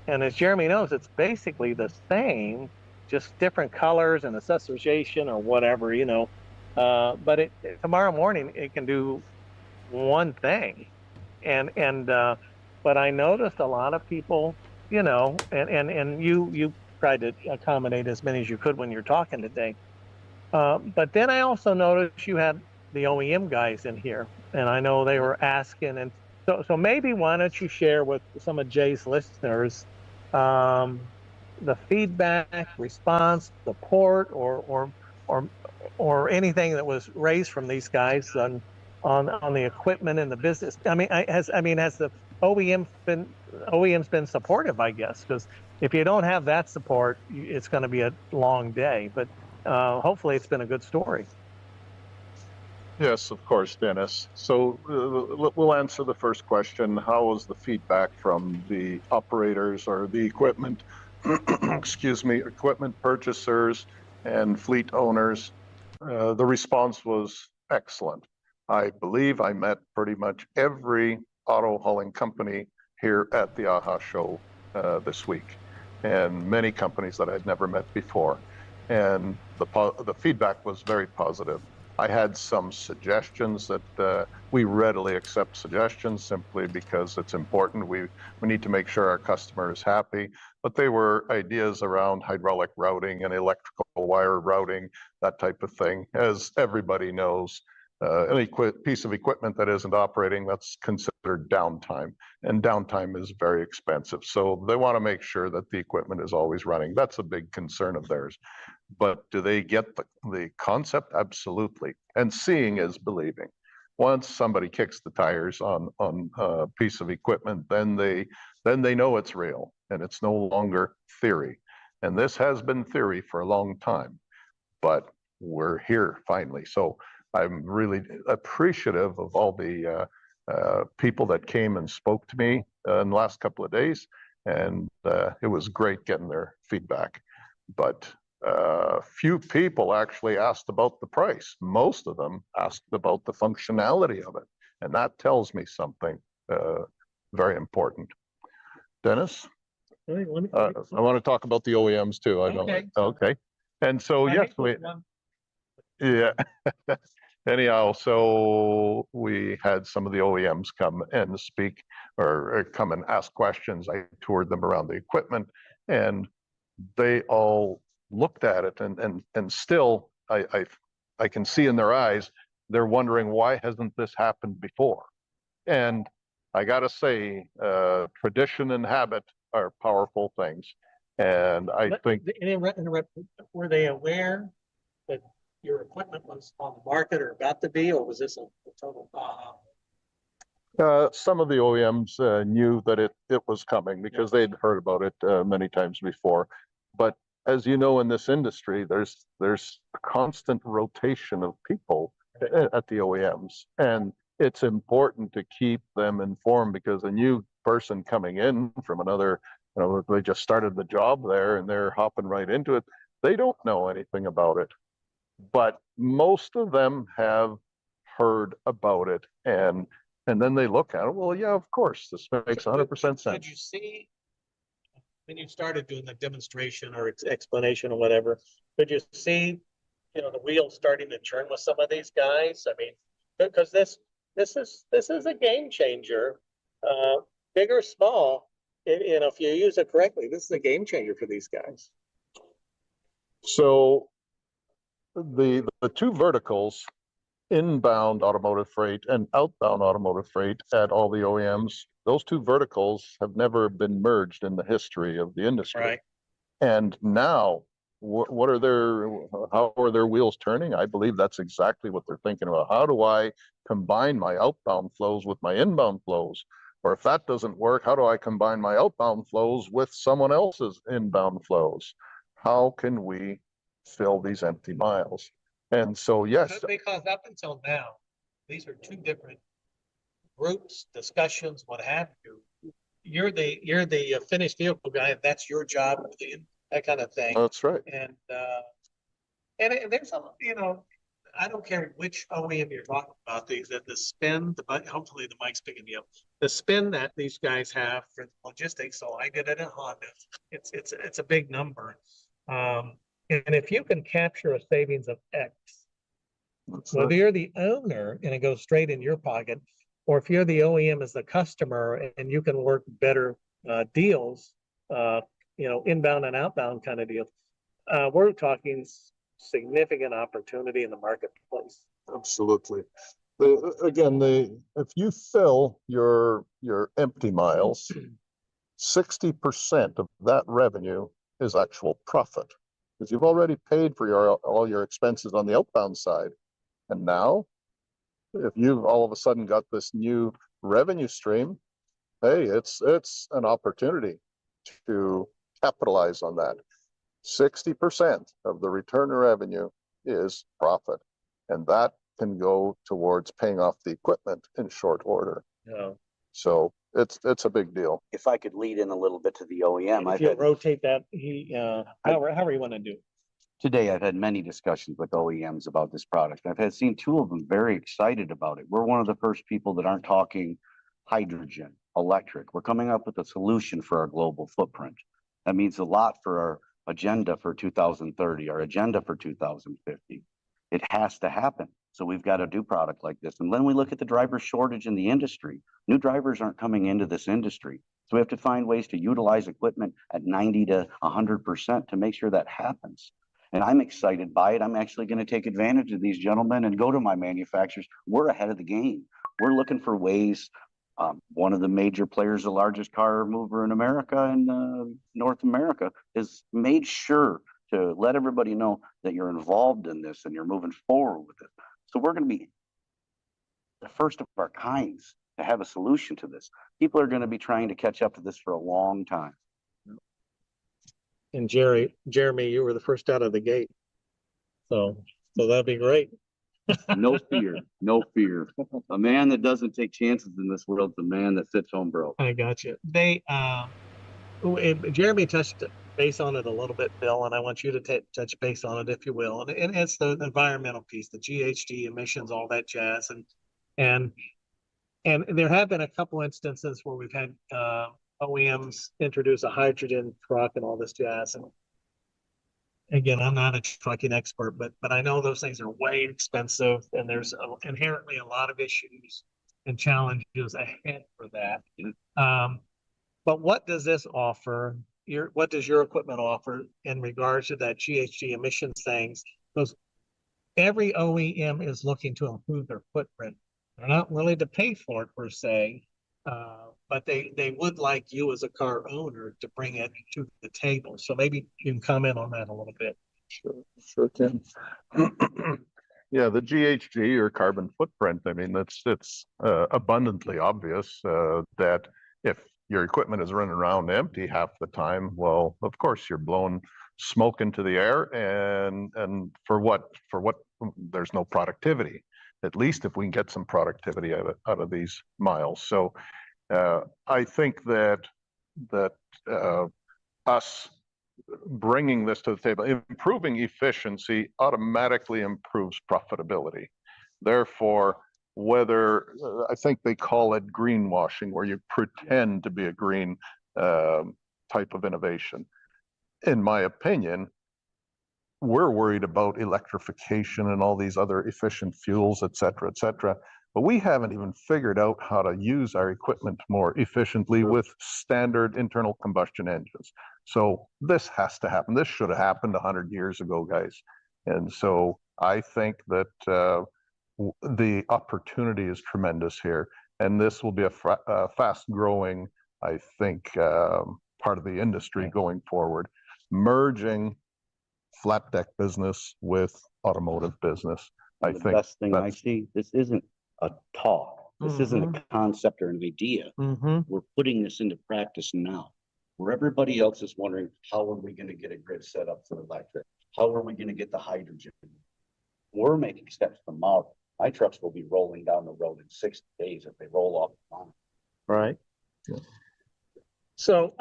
And as Jeremy knows, it's basically the same, just different colors and accessorization or whatever, you know. But tomorrow morning it can do one thing, but I noticed a lot of people, you know, and you tried to accommodate as many as you could when you're talking today. But then I also noticed you had the OEM guys in here, and I know they were asking, and so maybe why don't you share with some of Jay's listeners the feedback, response, support, or anything that was raised from these guys on the equipment and the business. I mean, has the OEM's been supportive, I guess, because if you don't have that support, it's going to be a long day. But hopefully, it's been a good story. Yes, of course, Dennis. So we'll answer the first question. How was the feedback from the operators or the equipment, equipment purchasers and fleet owners? The response was excellent. I believe I met pretty much every auto hauling company here at the AHAA show this week, and many companies that I'd never met before. And the feedback was very positive. I had some suggestions that we readily accept suggestions simply because it's important. We need to make sure our customer is happy, but they were ideas around hydraulic routing and electrical wire routing, that type of thing. As everybody knows, any piece of equipment that isn't operating, that's considered downtime, and downtime is very expensive. So they want to make sure that the equipment is always running. That's a big concern of theirs. But do they get the concept? Absolutely. And seeing is believing. Once somebody kicks the tires on a piece of equipment, then they know it's real and it's no longer theory. And this has been theory for a long time, but we're here finally. So I'm really appreciative of all the people that came and spoke to me in the last couple of days, and it was great getting their feedback. But few people actually asked about the price. Most of them asked about the functionality of it, and that tells me something very important. Dennis, I want to talk about the OEMs too. Okay. And so yes, yeah. Anyhow, so we had some of the OEMs come and speak or come and ask questions. I toured them around the equipment, and they all looked at it and still I can see in their eyes they're wondering, why hasn't this happened before? And I gotta say, tradition and habit are powerful things, and I think were they aware that your equipment was on the market or about to be, or was this a total some of the OEMs knew that it was coming because they'd heard about it many times before. But as you know, in this industry, there's a constant rotation of people at the OEMs, and it's important to keep them informed, because a new person coming in from another, they just started the job there and they're hopping right into it. They don't know anything about it, but most of them have heard about it, and then they look at it. Well, yeah, of course, this makes 100% sense. Did you see when you started doing the demonstration or explanation or whatever? Could you see, the wheels starting to turn with some of these guys? I mean, because this is a game changer, big or small. If you use it correctly, this is a game changer for these guys. So the two verticals, inbound automotive freight and outbound automotive freight at all the OEMs, those two verticals have never been merged in the history of the industry. Right. And now, how are their wheels turning? I believe that's exactly what they're thinking about. How do I combine my outbound flows with my inbound flows? Or if that doesn't work, how do I combine my outbound flows with someone else's inbound flows? How can we fill these empty miles? And so, yes. Because up until now, these are two different groups, discussions, what have you. You're the finished vehicle guy. That's your job, that kind of thing. That's right. And there's I don't care which OEM you're talking about. The spin, hopefully the mic's picking me up. The spin that these guys have for logistics. So I did it in Honda. It's a big number. And if you can capture a savings of X, whether you're the owner and it goes straight in your pocket, or if you're the OEM as the customer and you can work better deals, inbound and outbound kind of deals, we're talking significant opportunity in the marketplace. Absolutely. If you fill your empty miles, 60% of that revenue is actual profit, because you've already paid for all your expenses on the outbound side. And now, if you've all of a sudden got this new revenue stream, hey, it's an opportunity to capitalize on that. 60% of the return of revenue is profit, and that can go towards paying off the equipment in short order. Yeah. So it's a big deal. If I could lead in a little bit to the OEM, If you rotate that, however you want to do. Today, I've had many discussions with OEMs about this product. I've seen two of them very excited about it. We're one of the first people that aren't talking hydrogen, electric. We're coming up with a solution for our global footprint. That means a lot for our agenda for 2030, our agenda for 2050. It has to happen. So we've got to do product like this. And then we look at the driver shortage in the industry. New drivers aren't coming into this industry. So we have to find ways to utilize equipment at 90 to 100% to make sure that happens. And I'm excited by it. I'm actually going to take advantage of these gentlemen and go to my manufacturers. We're ahead of the game. We're looking for ways. One of the major players, the largest car mover in America and North America, has made sure to let everybody know that you're involved in this and you're moving forward with it. So we're going to be the first of our kinds to have a solution to this. People are going to be trying to catch up to this for a long time. And Jeremy, you were the first out of the gate. So that'd be great. No fear, no fear. A man that doesn't take chances in this world is a man that sits home broke. I got you. Jeremy touched base on it a little bit, Bill, and I want you to touch base on it, if you will. And it's the environmental piece, the GHG emissions, all that jazz. And there have been a couple instances where we've had OEMs introduce a hydrogen truck and all this jazz. And again, I'm not a trucking expert, but I know those things are way expensive, and there's inherently a lot of issues and challenges ahead for that. But what does this offer? What does your equipment offer in regards to that GHG emissions things? Because every OEM is looking to improve their footprint. They're not willing to pay for it per se, but they would like you as a car owner to bring it to the table. So maybe you can comment on that a little bit. Sure can. Yeah, the GHG or carbon footprint, I mean, it's abundantly obvious that if your equipment is running around empty half the time, well, of course you're blowing smoke into the air, and for what there's no productivity. At least if we can get some productivity out of these miles. So I think that us bringing this to the table, improving efficiency automatically improves profitability. Therefore, I think they call it greenwashing, where you pretend to be a green type of innovation. In my opinion, we're worried about electrification and all these other efficient fuels, et cetera, but we haven't even figured out how to use our equipment more efficiently with standard internal combustion engines. So this has to happen. This should have happened 100 years ago, guys. And so I think that the opportunity is tremendous here. And this will be a fast growing, I think, part of the industry going forward, merging flat deck business with automotive business. I think the best thing I see, this isn't a talk. This isn't a concept or an idea. We're putting this into practice now. Where everybody else is wondering, how are we going to get a grid set up for electric? How are we going to get the hydrogen? We're making steps tomorrow. My trucks will be rolling down the road in 60 days if they roll off the line. Right. So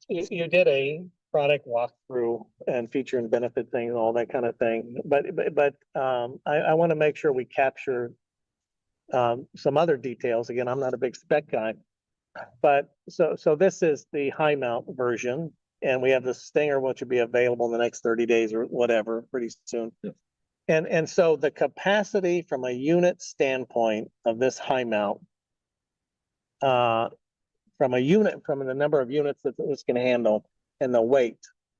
you did a product walkthrough and feature and benefit thing and all that kind of thing. But I want to make sure we capture some other details. Again, I'm not a big spec guy, but so this is the high mount version, and we have the Stinger, which will be available in the next 30 days or whatever, pretty soon. Yeah. And so the capacity from a unit standpoint of this high mount, from the number of units that this can handle and the weight,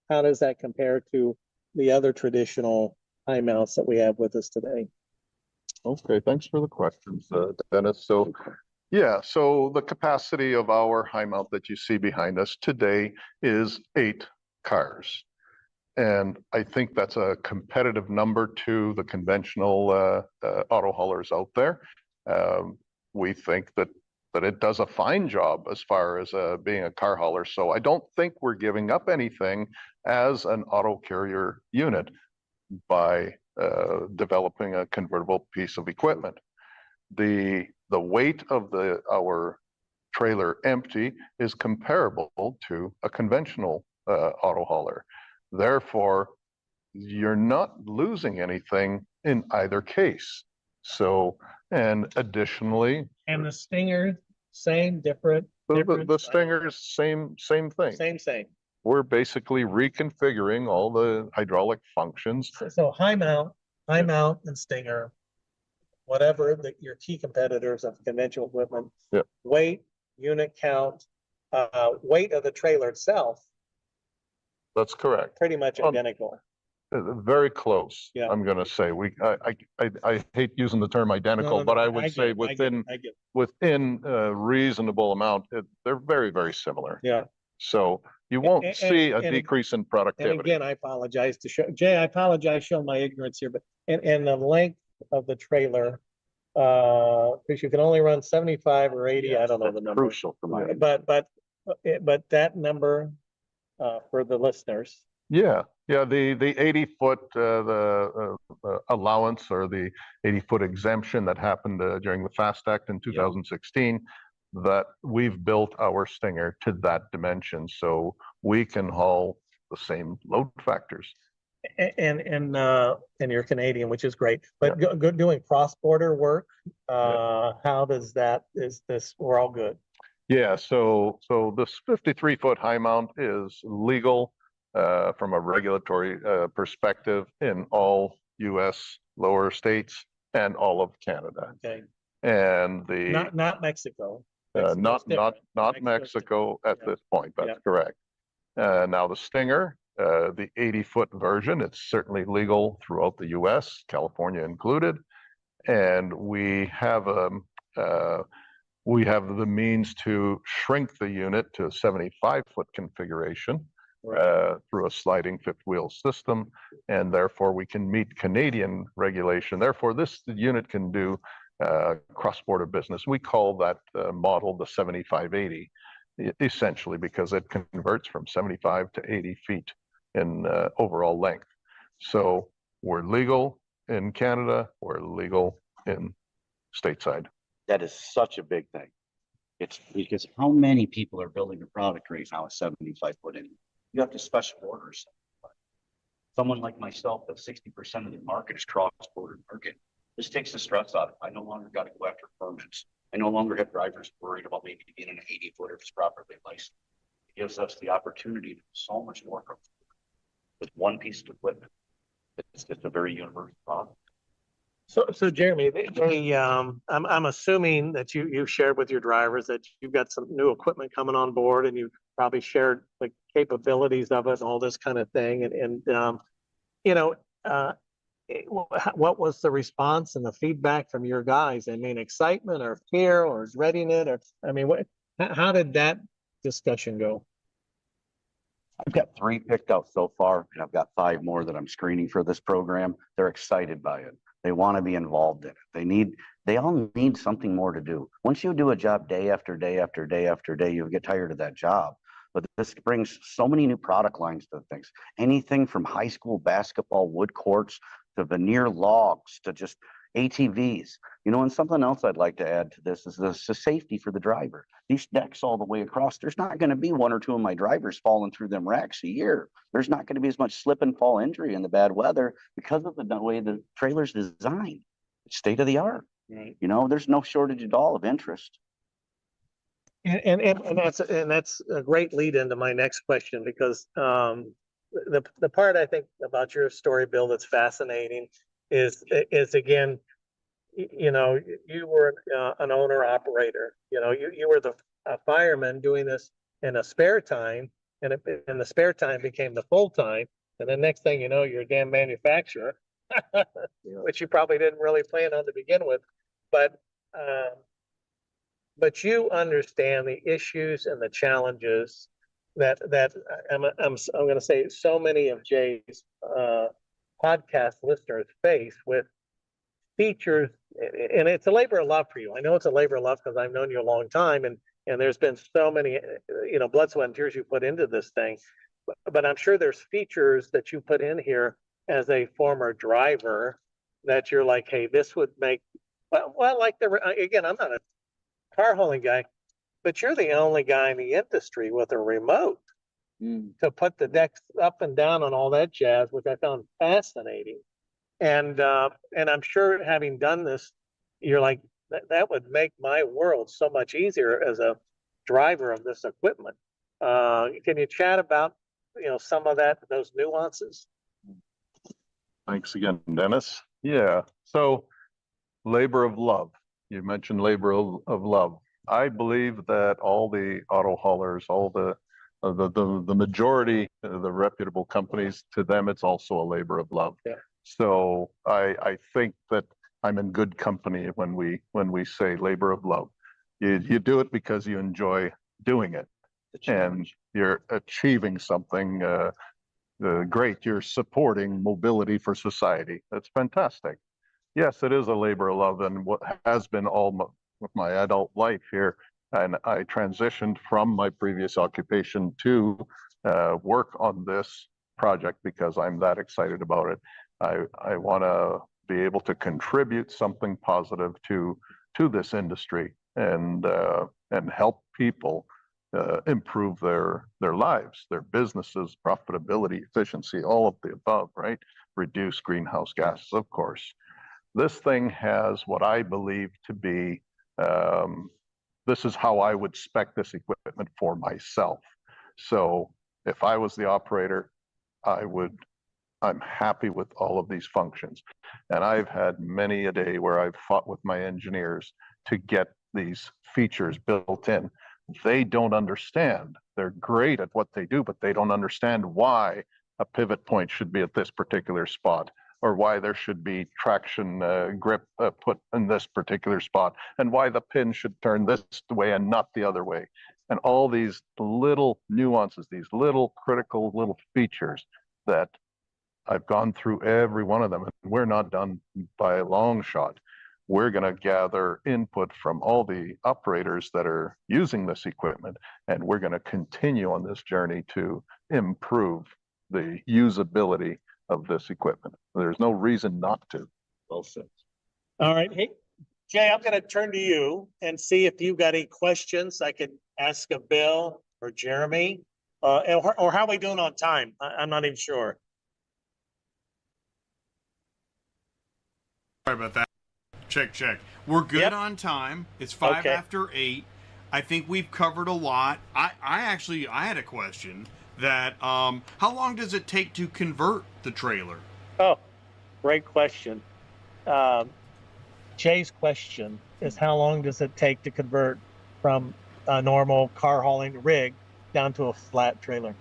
how does that compare to the other traditional high mounts that we have with us today? Okay, thanks for the questions, Dennis. So yeah, so the capacity of our high mount that you see behind us today is 8 cars. And I think that's a competitive number to the conventional auto haulers out there. We think that it does a fine job as far as being a car hauler. So I don't think we're giving up anything as an auto carrier unit by developing a convertible piece of equipment. The weight of our trailer empty is comparable to a conventional auto hauler. Therefore, you're not losing anything in either case. So, and additionally, and the Stinger, same, different. The Stinger's same thing. Same. We're basically reconfiguring all the hydraulic functions. So high mount and Stinger, whatever your key competitors of conventional equipment, yep. Weight, unit count, weight of the trailer itself. That's correct. Pretty much identical. Very close. Yeah. I'm going to say I hate using the term identical, but I would say within a reasonable amount, they're very, very similar. Yeah. So you won't see a decrease in productivity. And again, I apologize to show Jay. I apologize showing my ignorance here, but and the length of the trailer, because you can only run 75 or 80. I don't know the number. Crucial for my. But that number for the listeners. Yeah. The 80-foot the allowance or the 80-foot exemption that happened during the FAST Act in 2016, that we've built our Stinger to that dimension, so we can haul the same load factors. And you're Canadian, which is great. But doing cross-border work, how does that? Is this? We're all good. Yeah. So this 53-foot high mount is legal. From a regulatory perspective in all U.S. lower states and all of Canada. Okay. And the not Mexico. Not Mexico at this point. That's correct. Now the Stinger, the 80-foot version, it's certainly legal throughout the U.S., California included, and we have the means to shrink the unit to a 75-foot configuration. Through a sliding fifth wheel system, and therefore we can meet Canadian regulation. Therefore, this unit can do cross-border business. We call that model the 7580, essentially because it converts from 75 to 80 feet in overall length. So we're legal in Canada, we're legal in stateside. That is such a big thing. It's because how many people are building a product right now, a 75-foot in? You have to special order something. Someone like myself, that 60% of the market is cross-border market. This takes the stress out of it. I no longer got to go after permits. I no longer have drivers worried about maybe being an 80-footer if it's properly licensed. It gives us the opportunity to do so much more with one piece of equipment. It's just a very universal product. So Jeremy, I'm assuming that you've shared with your drivers that you've got some new equipment coming on board, and you've probably shared the capabilities of it and all this kind of thing. You know, what was the response and the feedback from your guys? I mean, excitement or fear or readiness, or I mean, how did that discussion go? I've got 3 picked out so far, and I've got 5 more that I'm screening for this program. They're excited by it. They want to be involved in it. They all need something more to do. Once you do a job day after day after day after day, you'll get tired of that job. But this brings so many new product lines to things. Anything from high school basketball wood courts to veneer logs to just ATVs. You know, and something else I'd like to add to this is the safety for the driver. These decks all the way across, there's not going to be 1 or 2 of my drivers falling through them racks a year. There's not going to be as much slip and fall injury in the bad weather because of the way the trailer's designed. It's state of the art. Right. You know, there's no shortage at all of interest. And that's a great lead into my next question, because the part I think about your story, Bill, that's fascinating is again, you know, you were an owner operator. You know, you were a fireman doing this in a spare time, and the spare time became the full time, and then next thing you know, you're a damn manufacturer, which you probably didn't really plan on to begin with, but you understand the issues and the challenges that I'm going to say so many of Jay's podcast listeners face with features, and it's a labor of love for you. I know it's a labor of love because I've known you a long time, and there's been so many, you know, blood, sweat, and tears you put into this thing. But I'm sure there's features that you put in here as a former driver that you're like, hey, this would make, well, like again, I'm not a car hauling guy, but you're the only guy in the industry with a remote to put the decks up and down and all that jazz, which I found fascinating. And I'm sure having done this, you're like, that would make my world so much easier as a driver of this equipment. Can you chat about, you know, some of those nuances? Thanks again, Dennis. Yeah. So labor of love. You mentioned labor of love. I believe that all the auto haulers, all the majority of the reputable companies, to them, it's also a labor of love. Yeah. So I think that I'm in good company when we say labor of love. You do it because you enjoy doing it, and you're achieving something great. You're supporting mobility for society. That's fantastic. Yes, it is a labor of love, and what has been all my adult life here. And I transitioned from my previous occupation to work on this project because I'm that excited about it. I want to be able to contribute something positive to this industry and help people improve their lives, their businesses, profitability, efficiency, all of the above, right? Reduce greenhouse gases, of course. This thing has what I believe to be, this is how I would spec this equipment for myself. So if I was the operator, I'm happy with all of these functions. And I've had many a day where I've fought with my engineers to get these features built in. They don't understand. They're great at what they do, but they don't understand why a pivot point should be at this particular spot, or why there should be traction grip put in this particular spot, and why the pin should turn this way and not the other way. And all these little nuances, these little critical little features that I've gone through every one of them, and we're not done by a long shot. We're going to gather input from all the operators that are using this equipment, and we're going to continue on this journey to improve the usability of this equipment. There's no reason not to. Well said. All right. Hey, Jay, I'm going to turn to you and see if you've got any questions I could ask of Bill or Jeremy, or how are we doing on time? I'm not even sure. Sorry about that. Check. We're good on time. It's 5 after 8. I think we've covered a lot. I had a question that how long does it take to convert the trailer? Oh, Great question. Jay's question is, how long does it take to convert from a normal car hauling rig down to a flat trailer?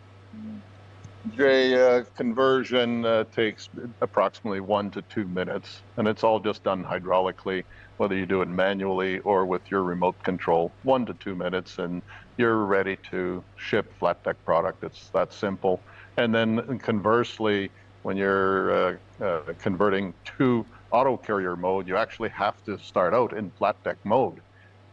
Jay, conversion takes approximately 1 to 2 minutes, and it's all just done hydraulically, whether you do it manually or with your remote control. 1 to 2 minutes, and you're ready to ship flat deck product. It's that simple. And then conversely, when you're converting to auto carrier mode, you actually have to start out in flat deck mode,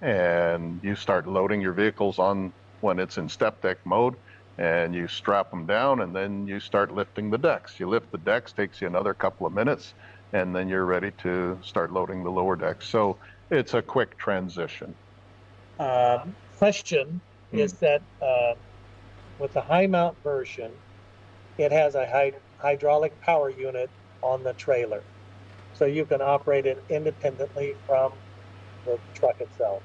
and you start loading your vehicles on when it's in step deck mode, and you strap them down, and then you start lifting the decks. You lift the decks, takes you another couple of minutes, and then you're ready to start loading the lower decks. So it's a quick transition. Question is that with the high mount version, it has a hydraulic power unit on the trailer, so you can operate it independently from the truck itself.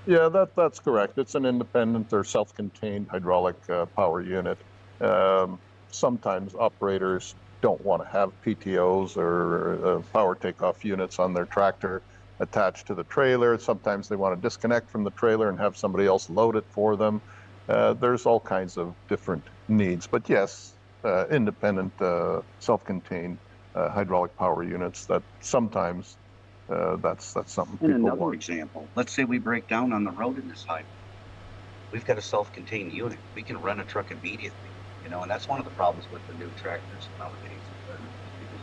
Yeah, that's correct. It's an independent or self-contained hydraulic power unit. Sometimes operators don't want to have PTOs or power takeoff units on their tractor attached to the trailer. Sometimes they want to disconnect from the trailer and have somebody else load it for them. There's all kinds of different needs, but yes, independent, self-contained hydraulic power units. That sometimes that's something people And another want. example, let's say we break down on the road in this highway. We've got a self-contained unit. We can run a truck immediately, and that's one of the problems with the new tractors nowadays. Because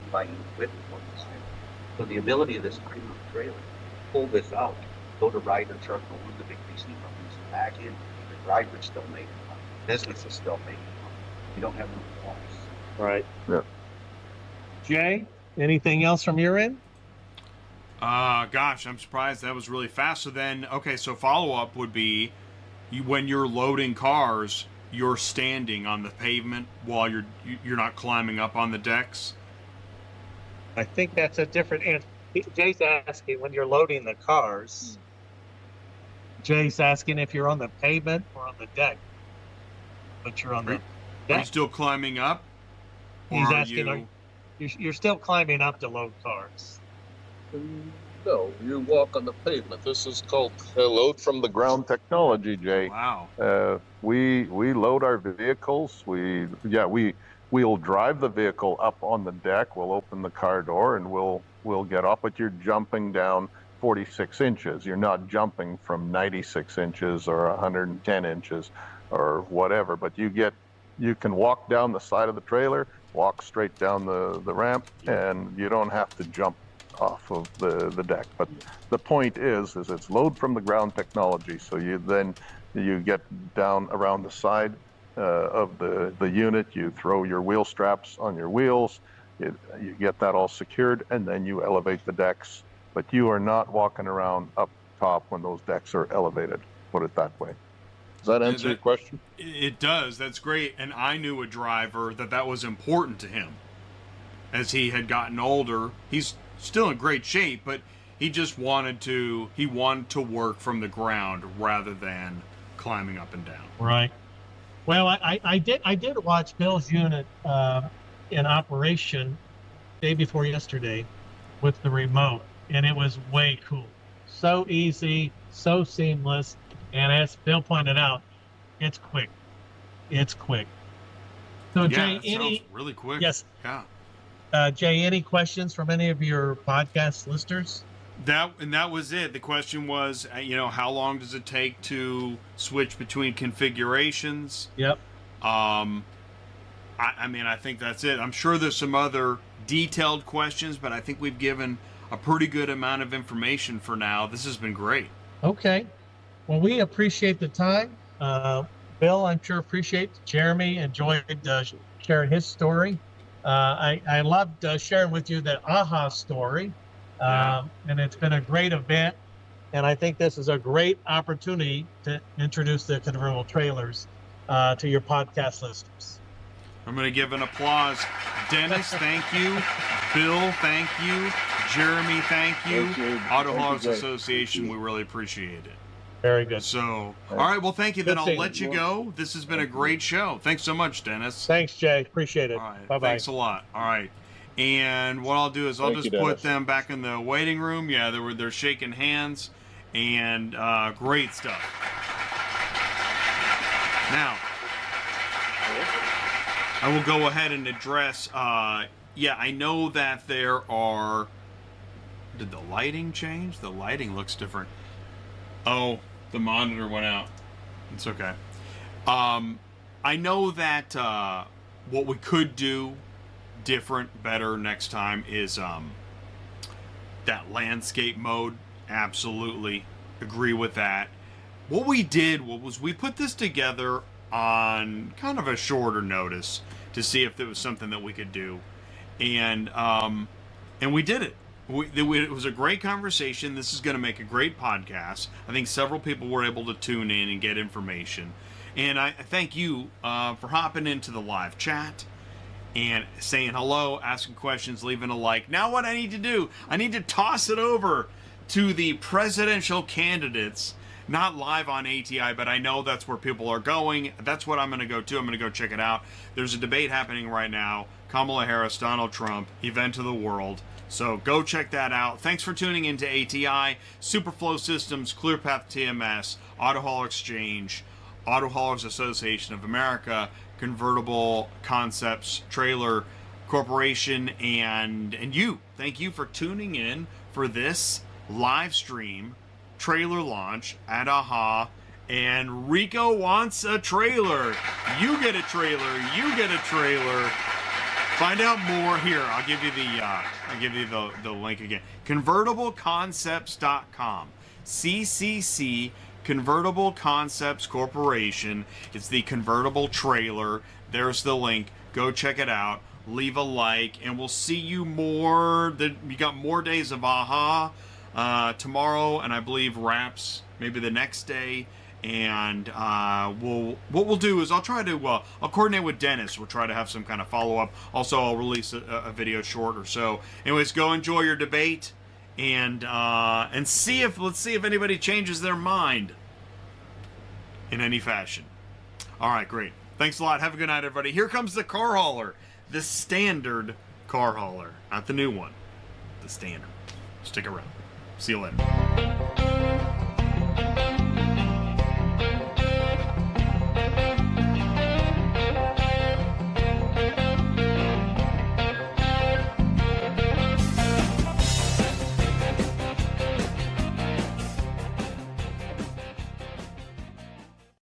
you buy new equipment for this thing. So the ability of this trailer, pull this out, go to ride the truck over the big piece of companies back in, the driver's still making money, business is still making money. You don't have no loss. Right. Yeah. Jay, anything else from your end? Gosh, I'm surprised that was really fast. So then, okay, so follow-up would be, when you're loading cars, you're standing on the pavement while you're not climbing up on the decks? I think that's a different answer. Jay's asking when you're loading the cars. Jay's asking if you're on the pavement or on the deck. But you're on the Are you deck. still climbing up? He's Or asking, you're still climbing up to load cars. No, you walk on the pavement. This is called load from the ground technology, Jay. Wow. We load our vehicles. We'll drive the vehicle up on the deck. We'll open the car door and we'll get up, but you're jumping down 46 inches. You're not jumping from 96 inches or 110 inches or whatever, but you can walk down the side of the trailer, walk straight down the ramp, and you don't have to jump off of the deck. But the point is it's load from the ground technology. So you get down around the side of the unit, you throw your wheel straps on your wheels, you get that all secured, and then you elevate the decks. But you are not walking around up top when those decks are elevated, put it that way. Does that answer your question? It does. That's great. And I knew a driver that was important to him. As he had gotten older, he's still in great shape, but he just wanted to work from the ground rather than climbing up and down. Right. Well, I did watch Bill's unit in operation day before yesterday with the remote, and it was way cool. So easy, so seamless, and as Bill pointed out, it's quick. It's quick. So Yeah, Jay, it sounds really quick. Yes. Yeah. Jay, any questions from any of your podcast listeners? That was it. The question was, how long does it take to switch between configurations? Yep. I think that's it. I'm sure there's some other detailed questions, but I think we've given a pretty good amount of information for now. This has been great. Okay. Well, we appreciate the time. Bill, I'm sure Jeremy enjoyed sharing his story. I loved sharing with you the AHA story. And it's been a great event. And I think this is a great opportunity to introduce the convertible trailers to your podcast listeners. I'm going to give an applause. Dennis, thank you. Bill, thank you. Jeremy, thank you. Auto Haulers Association, we really appreciate it. Very good. So, all right, well, thank you. Then I'll let you you. go. This has been a great show. Thanks so much, Dennis. Thanks, Jay. Appreciate it. All right, Bye-bye. thanks a lot. All right. And what I'll do is I'll Thank just you, put Dennis. them back in the waiting room. Yeah, they're shaking hands, and great stuff. Now, I will go ahead and address. Yeah, I know that there are. Did the lighting change? The lighting looks different. Oh, the monitor went out. It's okay. I know that what we could do different, better next time is that landscape mode. Absolutely agree with that. What we did was we put this together on kind of a shorter notice to see if there was something that we could do, and we did it. It was a great conversation. This is going to make a great podcast. I think several people were able to tune in and get information. And I thank you for hopping into the live chat and saying hello, asking questions, leaving a like. Now what I need to do, I need to toss it over to the presidential candidates, not live on ATI, but I know that's where people are going. That's what I'm going to go to. I'm going to go check it out. There's a debate happening right now. Kamala Harris, Donald Trump, event of the world. So go check that out. Thanks for tuning into ATI, Superflow Systems, ClearPath TMS, Auto Hauler Exchange, Auto Haulers Association of America, Convertible Concepts Trailer Corporation, and you. Thank you for tuning in for this live stream trailer launch at AHAA. And Rico wants a trailer. You get a trailer. You get a trailer. Find out more here. I'll give you the link again. Convertibleconcepts.com. CCC Convertible Concepts Corporation. It's the convertible trailer. There's the link. Go check it out. Leave a like, and we'll see you more. You got more days of AHAA tomorrow, and I believe wraps maybe the next day. And what we'll do is I'll try to I'll coordinate with Dennis. We'll try to have some kind of follow-up. Also, I'll release a video short or so. Anyways, go enjoy your debate, and let's see if anybody changes their mind in any fashion. All right, great. Thanks a lot. Have a good night, everybody. Here comes the car hauler, the standard car hauler, not the new one, the standard. Stick around. See you later.